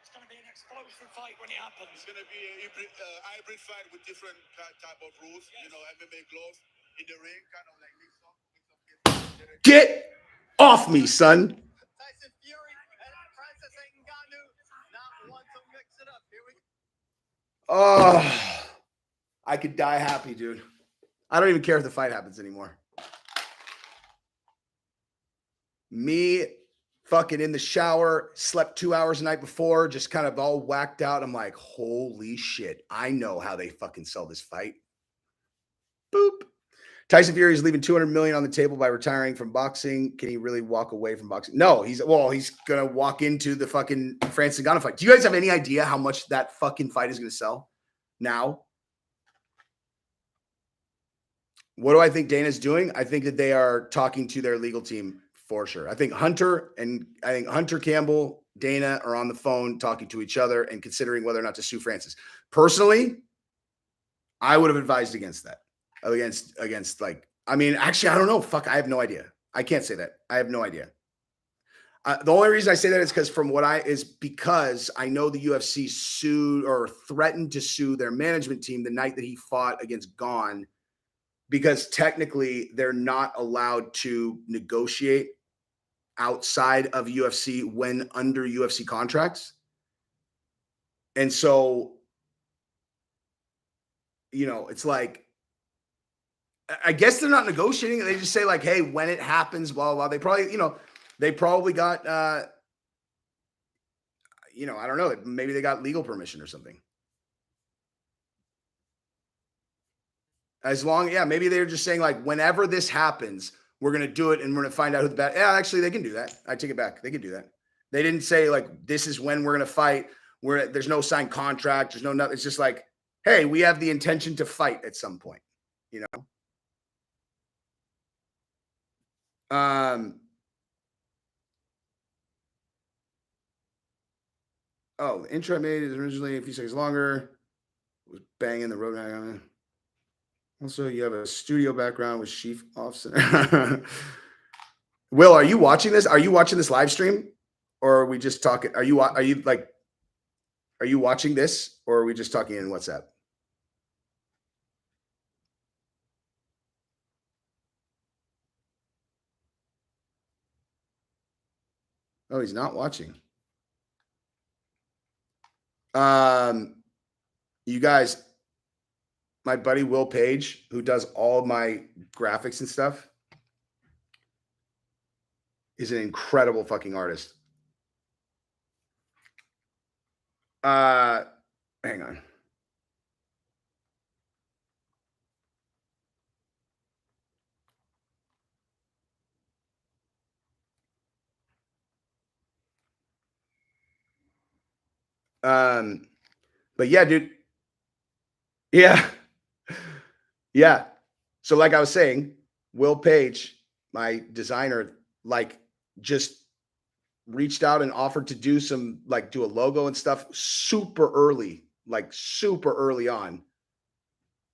It's going to be an explosive fight when it happens. It's going to be a hybrid fight with different type of rules. MMA gloves in the ring, kind of like mix up. Get off me, son. Tyson Fury and Francis Ngannou, not one to mix it up. Here we Oh, go. I could die happy, dude. I don't even care if the fight happens anymore. Me fucking in the shower, slept 2 hours the night before, just kind of all whacked out. I'm like, holy shit, I know how they fucking sell this fight. Boop. Tyson Fury is leaving $200 million on the table by retiring from boxing. Can he really walk away from boxing? No, he's gonna walk into the fucking Francis Ngannou fight. Do you guys have any idea how much that fucking fight is gonna sell now? What do I think Dana's doing? I think that they are talking to their legal team for sure. I think Hunter Campbell, Dana are on the phone talking to each other and considering whether or not to sue Francis. Personally, I would have advised against that. Against like, I mean, actually, I don't know. Fuck, I have no idea. I can't say that. I have no idea. The only reason I say that is because I know the UFC sued or threatened to sue their management team the night that he fought against Gane, because technically they're not allowed to negotiate outside of UFC when under UFC contracts. And so, it's like, I guess they're not negotiating. They just say like, hey, when it happens, blah, blah, blah. They probably got, I don't know. Maybe they got legal permission or something. Maybe they're just saying like, whenever this happens, we're going to do it and we're going to find out who the bad. Yeah, actually, they can do that. I take it back. They can do that. They didn't say like, this is when we're going to fight. There's no signed contract. There's no nothing. It's just like, hey, we have the intention to fight at some point, the intro I made is originally a few seconds longer. It was banging the road. Also, you have a studio background with Chief Officer. Will, are you watching this? Are you watching this live stream, or are we just talking? Are you watching this, or are we just talking in WhatsApp? Oh, he's not watching. You guys, my buddy Will Page, who does all of my graphics and stuff, is an incredible fucking artist. Hang on. But yeah, dude. Yeah. Yeah. So like I was saying, Will Page, my designer, like just reached out and offered to do do a logo and stuff super early on.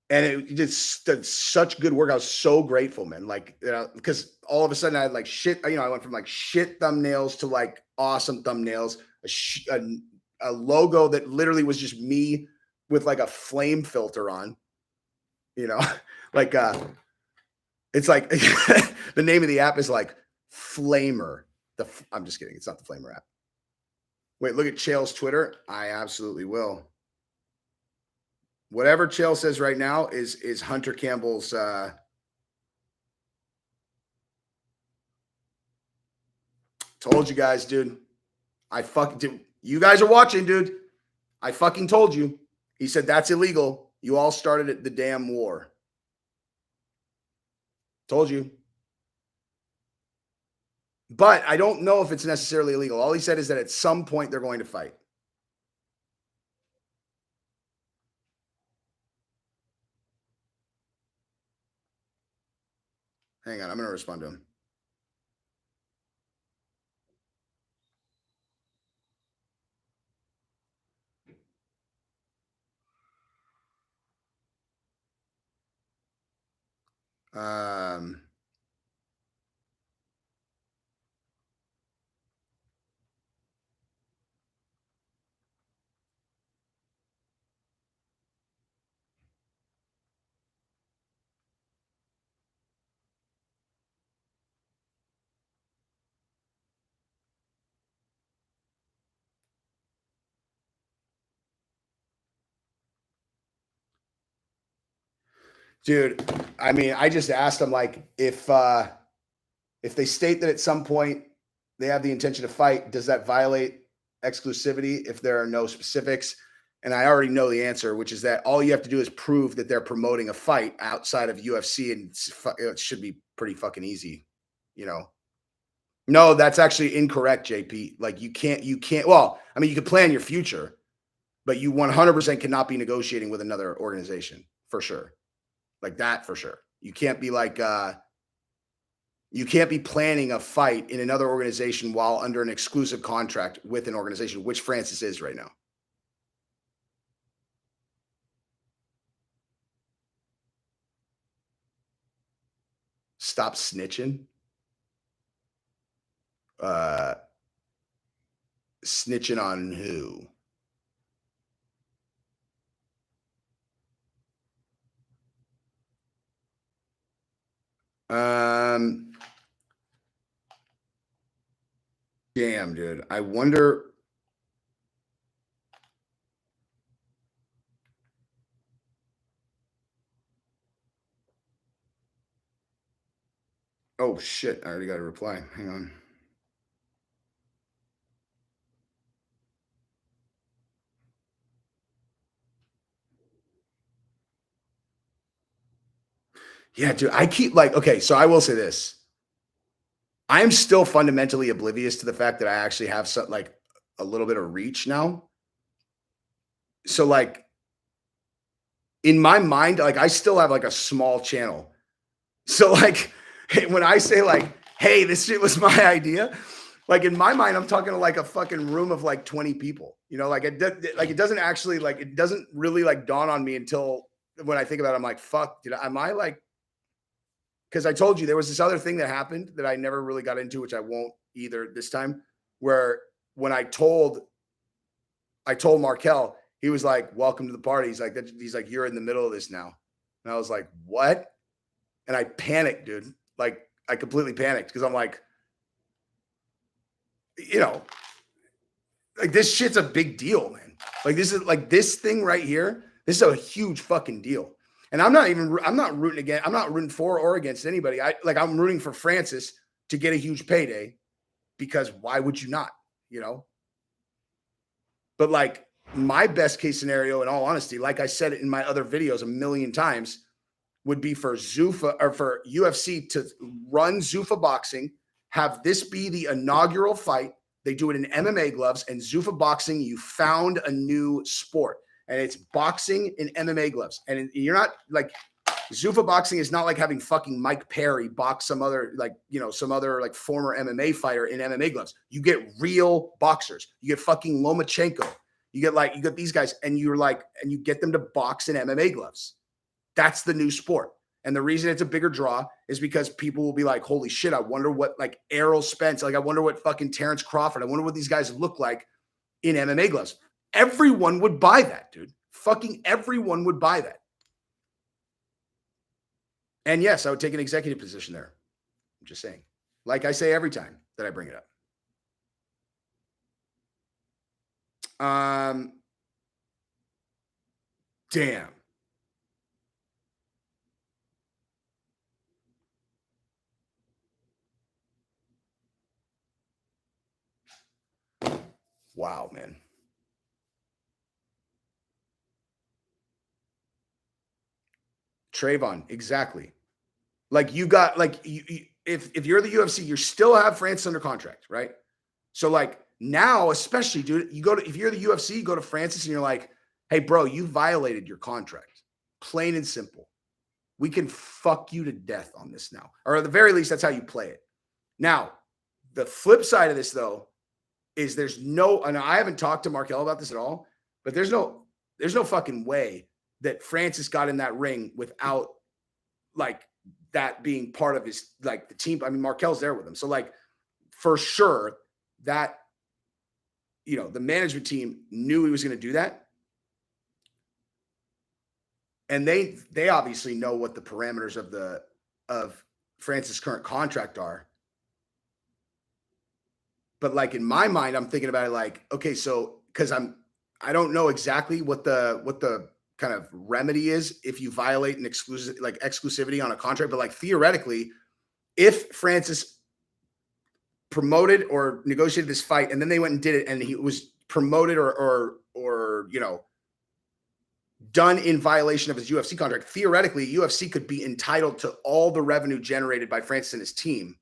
And it just did such good work. I was so grateful, man. Like, because all of a sudden I had like shit, I went from like shit thumbnails to like awesome thumbnails, a logo that literally was just me with like a flame filter on, like, it's like the name of the app is like Flamer. I'm just kidding. It's not the Flamer app. Wait, look at Chael's Twitter. I absolutely will. Whatever Chael says right now is Hunter Campbell's. Told you guys, dude. You guys are watching, dude. I fucking told you. He said that's illegal. You all started the damn war. Told you. But I don't know if it's necessarily illegal. All he said is that at some point they're going to fight. Hang on, I'm going to respond to him. Dude, I mean, I just asked him like if they state that at some point they have the intention to fight. Does that violate exclusivity if there are no specifics? And I already know the answer, which is that all you have to do is prove that they're promoting a fight outside of UFC, and it should be pretty fucking easy, you know? No, that's actually incorrect, JP. Like you can't, well, I mean, you could plan your future, but you 100% cannot be negotiating with another organization for sure. Like that for sure. You can't be like, you can't be planning a fight in another organization while under an exclusive contract with an organization, which Francis is right now. Stop snitching. Snitching on who? Damn, dude. I wonder. Oh shit! I already got a reply. Hang on. Yeah, dude. I keep like, okay, so I will say this. I'm still fundamentally oblivious to the fact that I actually have some like a little bit of reach now. So like in my mind, like I still have like a small channel. So like when I say like, hey, this shit was my idea, like in my mind, I'm talking to like a fucking room of like 20 people. You know, like it doesn't actually like it doesn't really like dawn on me until when I think about it, I'm like, fuck, am I like, because I told you there was this other thing that happened that I never really got into, which I won't either this time, where when I told Markel, he was like, welcome to the party. He's like, you're in the middle of this now. And I was like, what? And I panicked, dude. Like I completely panicked because I'm like, you know, like this shit's a big deal, man. Like this is like this thing right here. This is a huge fucking deal. And I'm not rooting for or against anybody. I'm rooting for Francis to get a huge payday because why would you not, you know? But like my best case scenario, in all honesty, like I said in my other videos a million times, would be for Zuffa or for UFC to run Zuffa boxing, have this be the inaugural fight. They do it in MMA gloves, and Zuffa boxing, you found a new sport. And it's boxing in MMA gloves. And you're not like Zuffa boxing is not like having fucking Mike Perry box some other like, you know, some other like former MMA fighter in MMA gloves. You get real boxers. You get fucking Lomachenko. You get these guys and you get them to box in MMA gloves. That's the new sport. And the reason it's a bigger draw is because people will be like, holy shit, I wonder what like Errol Spence, like I wonder what fucking Terrence Crawford, I wonder what these guys look like in MMA gloves. Everyone would buy that, dude. Fucking everyone would buy that. And yes, I would take an executive position there. I'm just saying. Like I say every time that I bring it up. Damn. Wow, man. Trayvon, exactly. Like you got like if you're the UFC, you still have Francis under contract, right? So like now, especially, dude, if you're the UFC, you go to Francis and you're like, hey, bro, you violated your contract. Plain and simple. We can fuck you to death on this now. Or at the very least, that's how you play it. Now, the flip side of this, though, is and I haven't talked to Markel about this at all, but there's no fucking way that Francis got in that ring without like that being part of his, like the team. I mean, Markel's there with him. So like, for sure that, you know, the management team knew he was going to do that. And they obviously know what the parameters of Francis' current contract are. But like in my mind, I'm thinking about it like, okay, so because I don't know exactly what the kind of remedy is if you violate an exclusivity on a contract, but like theoretically, if Francis promoted or negotiated this fight, and then they went and did it, and he was promoted or done in violation of his UFC contract, theoretically, UFC could be entitled to all the revenue generated by Francis and his team.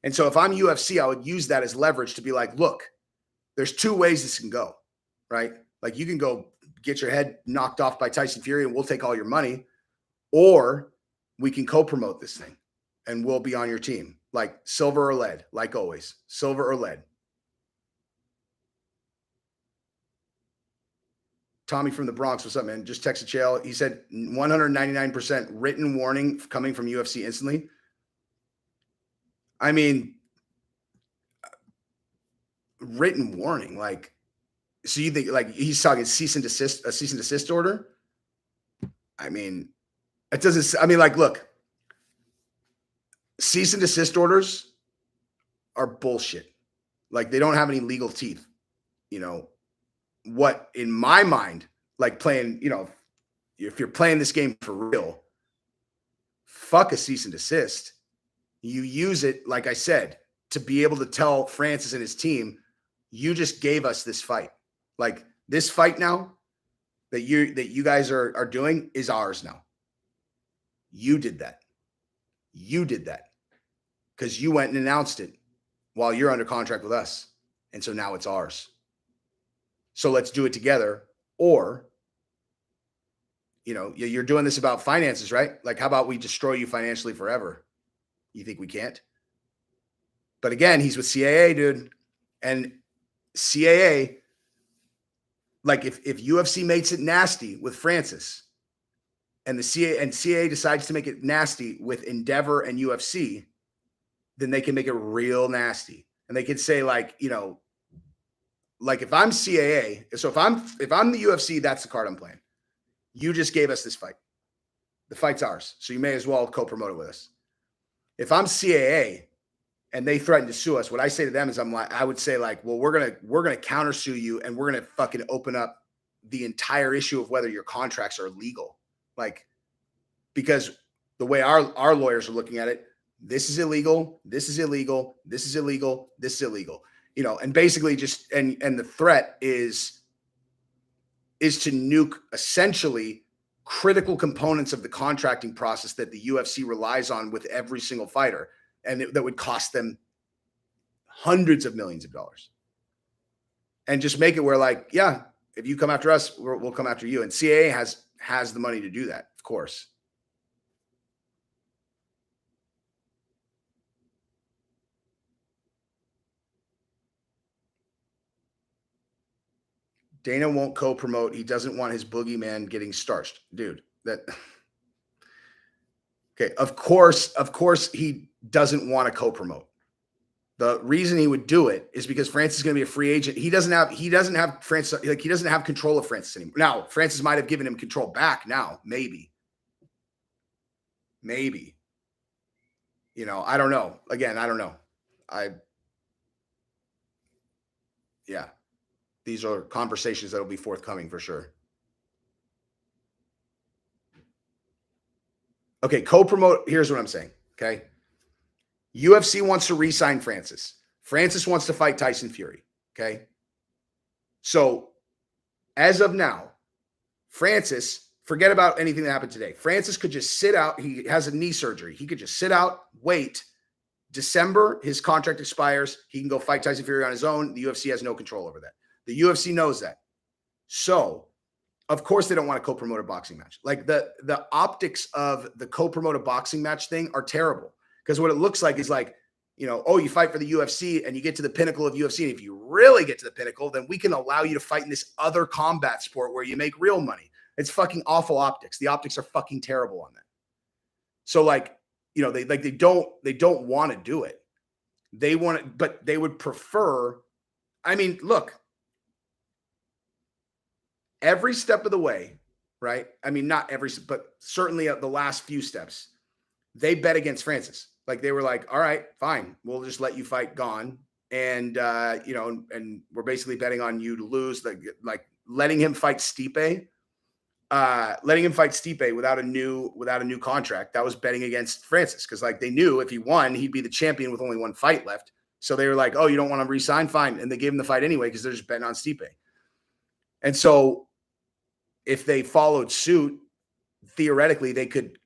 And so if I'm UFC, I would use that as leverage to be like, look, there's two ways this can go, right? Like you can go get your head knocked off by Tyson Fury and we'll take all your money, or we can co-promote this thing and we'll be on your team. Like silver or lead, like always, silver or lead. Tommy from the Bronx, what's up, man? Just texted Chael. He said 199% written warning coming from UFC instantly. I mean, written warning, like, so you think like he's talking cease and desist order? I mean, it doesn't, I mean, like, look, cease and desist orders are bullshit. Like they don't have any legal teeth, you know. What in my mind, like playing, you know, if you're playing this game for real, fuck a cease and desist. You use it, like I said, to be able to tell Francis and his team, you just gave us this fight. Like this fight now that you guys are doing is ours now. You did that. You did that because you went and announced it while you're under contract with us. And so now it's ours. So let's do it together. Or, you know, you're doing this about finances, right? Like, how about we destroy you financially forever? You think we can't? But again, he's with CAA, dude. And CAA, like if UFC makes it nasty with Francis and the CAA decides to make it nasty with Endeavor and UFC, then they can make it real nasty. And they could say like, you know, like if I'm CAA, so if I'm the UFC, that's the card I'm playing. You just gave us this fight. The fight's ours. So you may as well co-promote it with us. If I'm CAA and they threaten to sue us, what I say to them is I would say like, well, we're gonna countersue you and we're gonna fucking open up the entire issue of whether your contracts are legal. Like, because the way our lawyers are looking at it, this is illegal, this is illegal, this is illegal, this is illegal. You know, and basically just and the threat is to nuke essentially critical components of the contracting process that the UFC relies on with every single fighter, and that would cost them hundreds of millions of dollars. And just make it where like, yeah, if you come after us, we'll come after you. And CAA has the money to do that, of course. Dana won't co-promote. He doesn't want his boogeyman getting starched. Dude, that okay. Of course he doesn't want to co-promote. The reason he would do it is because Francis is going to be a free agent. He doesn't have Francis, like he doesn't have control of Francis anymore. Now, Francis might have given him control back now, maybe. You know, I don't know. Again, I don't know. Yeah. These are conversations that will be forthcoming for sure. Okay, co-promote. Here's what I'm saying. Okay. UFC wants to re-sign Francis. Francis wants to fight Tyson Fury. Okay. So as of now, Francis, forget about anything that happened today. Francis could just sit out. He has a knee surgery. He could just sit out, wait. December, his contract expires. He can go fight Tyson Fury on his own. The UFC has no control over that. The UFC knows that. So, of course, they don't want to co-promote a boxing match. Like the optics of the co-promote a boxing match thing are terrible. Because what it looks like is like, you know, oh, you fight for the UFC and you get to the pinnacle of UFC. And if you really get to the pinnacle, then we can allow you to fight in this other combat sport where you make real money. It's fucking awful optics. The optics are fucking terrible on that. So like, you know, they don't want to do it. They want it, but they would prefer. I mean, look, every step of the way, right? I mean, not every, but certainly the last few steps, they bet against Francis. Like they were like, all right, fine. We'll just let you fight Gone. And, you know, and we're basically betting on you to lose, like letting him fight Stipe, without a new contract. That was betting against Francis. Cause like they knew if he won, he'd be the champion with only one fight left. So they were like, oh, you don't want to resign? Fine. And they gave him the fight anyway because they're just betting on Stipe. And so if they followed suit, theoretically, they could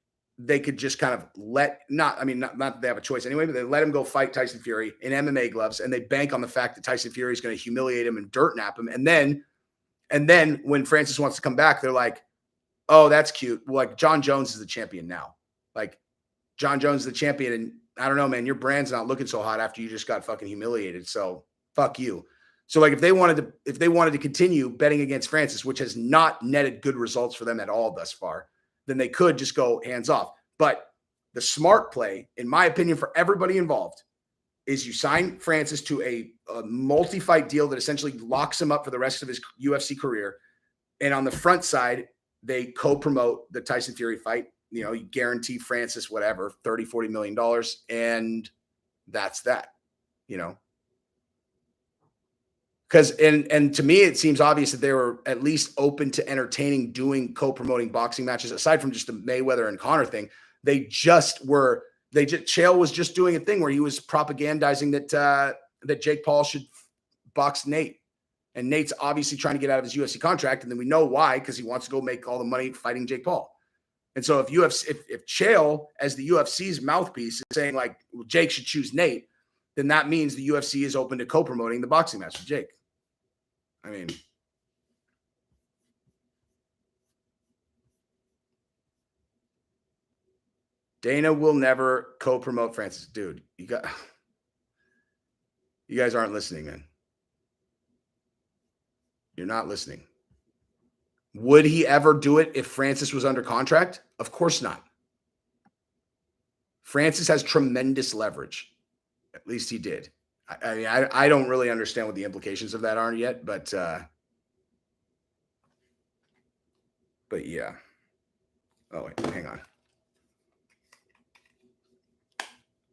just kind of not that they have a choice anyway, but they let him go fight Tyson Fury in MMA gloves, and they bank on the fact that Tyson Fury is going to humiliate him and dirt nap him. And then when Francis wants to come back, they're like, oh, that's cute. Well, like John Jones is the champion now. Like John Jones is the champion, and I don't know, man, your brand's not looking so hot after you just got fucking humiliated. So fuck you. So like if they wanted to continue betting against Francis, which has not netted good results for them at all thus far, then they could just go hands off. But the smart play, in my opinion, for everybody involved, is you sign Francis to a multi-fight deal that essentially locks him up for the rest of his UFC career. And on the front side, they co-promote the Tyson Fury fight. You know, you guarantee Francis whatever, $30, $40 million. And that's that, you know. Because and to me, it seems obvious that they were at least open to entertaining doing co-promoting boxing matches, aside from just the Mayweather and Conor thing. Chael was just doing a thing where he was propagandizing that Jake Paul should box Nate. And Nate's obviously trying to get out of his UFC contract. And then we know why, because he wants to go make all the money fighting Jake Paul. And so if Chael, as the UFC's mouthpiece, is saying like, well, Jake should choose Nate, then that means the UFC is open to co-promoting the boxing match with Jake. I mean, Dana will never co-promote Francis. Dude, you guys aren't listening, man. You're not listening. Would he ever do it if Francis was under contract? Of course not. Francis has tremendous leverage. At least he did. I mean, I don't really understand what the implications of that are yet, but yeah. Oh, wait, hang on.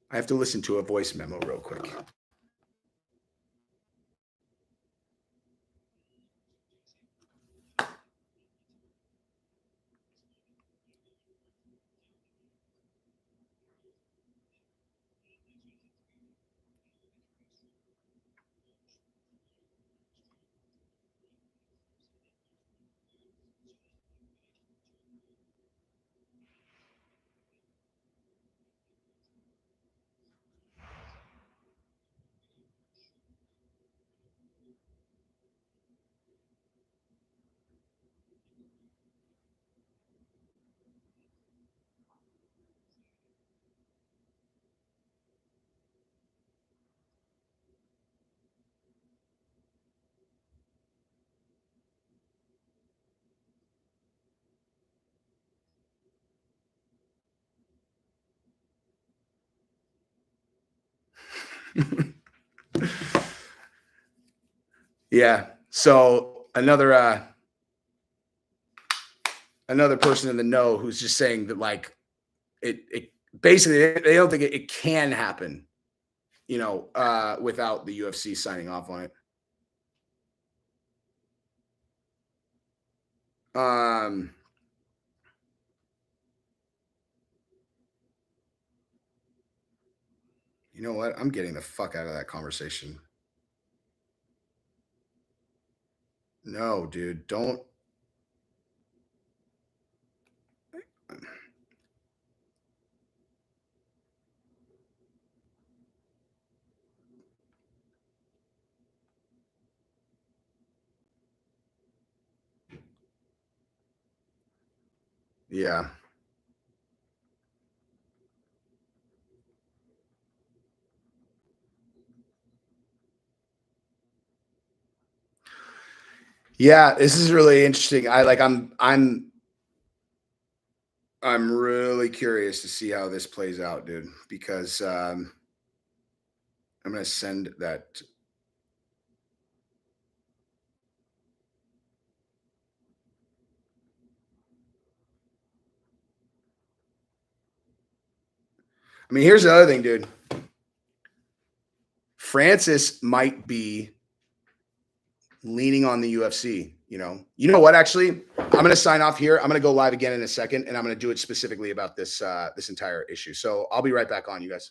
I have to listen to a voice memo real quick. Yeah. So another person in the know who's just saying that like it basically they don't think it can happen, you know, without the UFC signing off on it. You know what? I'm getting the fuck out of that conversation. No, dude, don't. Yeah. Yeah, this is really interesting. I'm really curious to see how this plays out, dude, because I'm going to send that. I mean, here's the other thing, dude. Francis might be leaning on the UFC, you know what, actually, I'm going to sign off here. I'm going to go live again in a second, and I'm going to do it specifically about this entire issue. So I'll be right back on, you guys.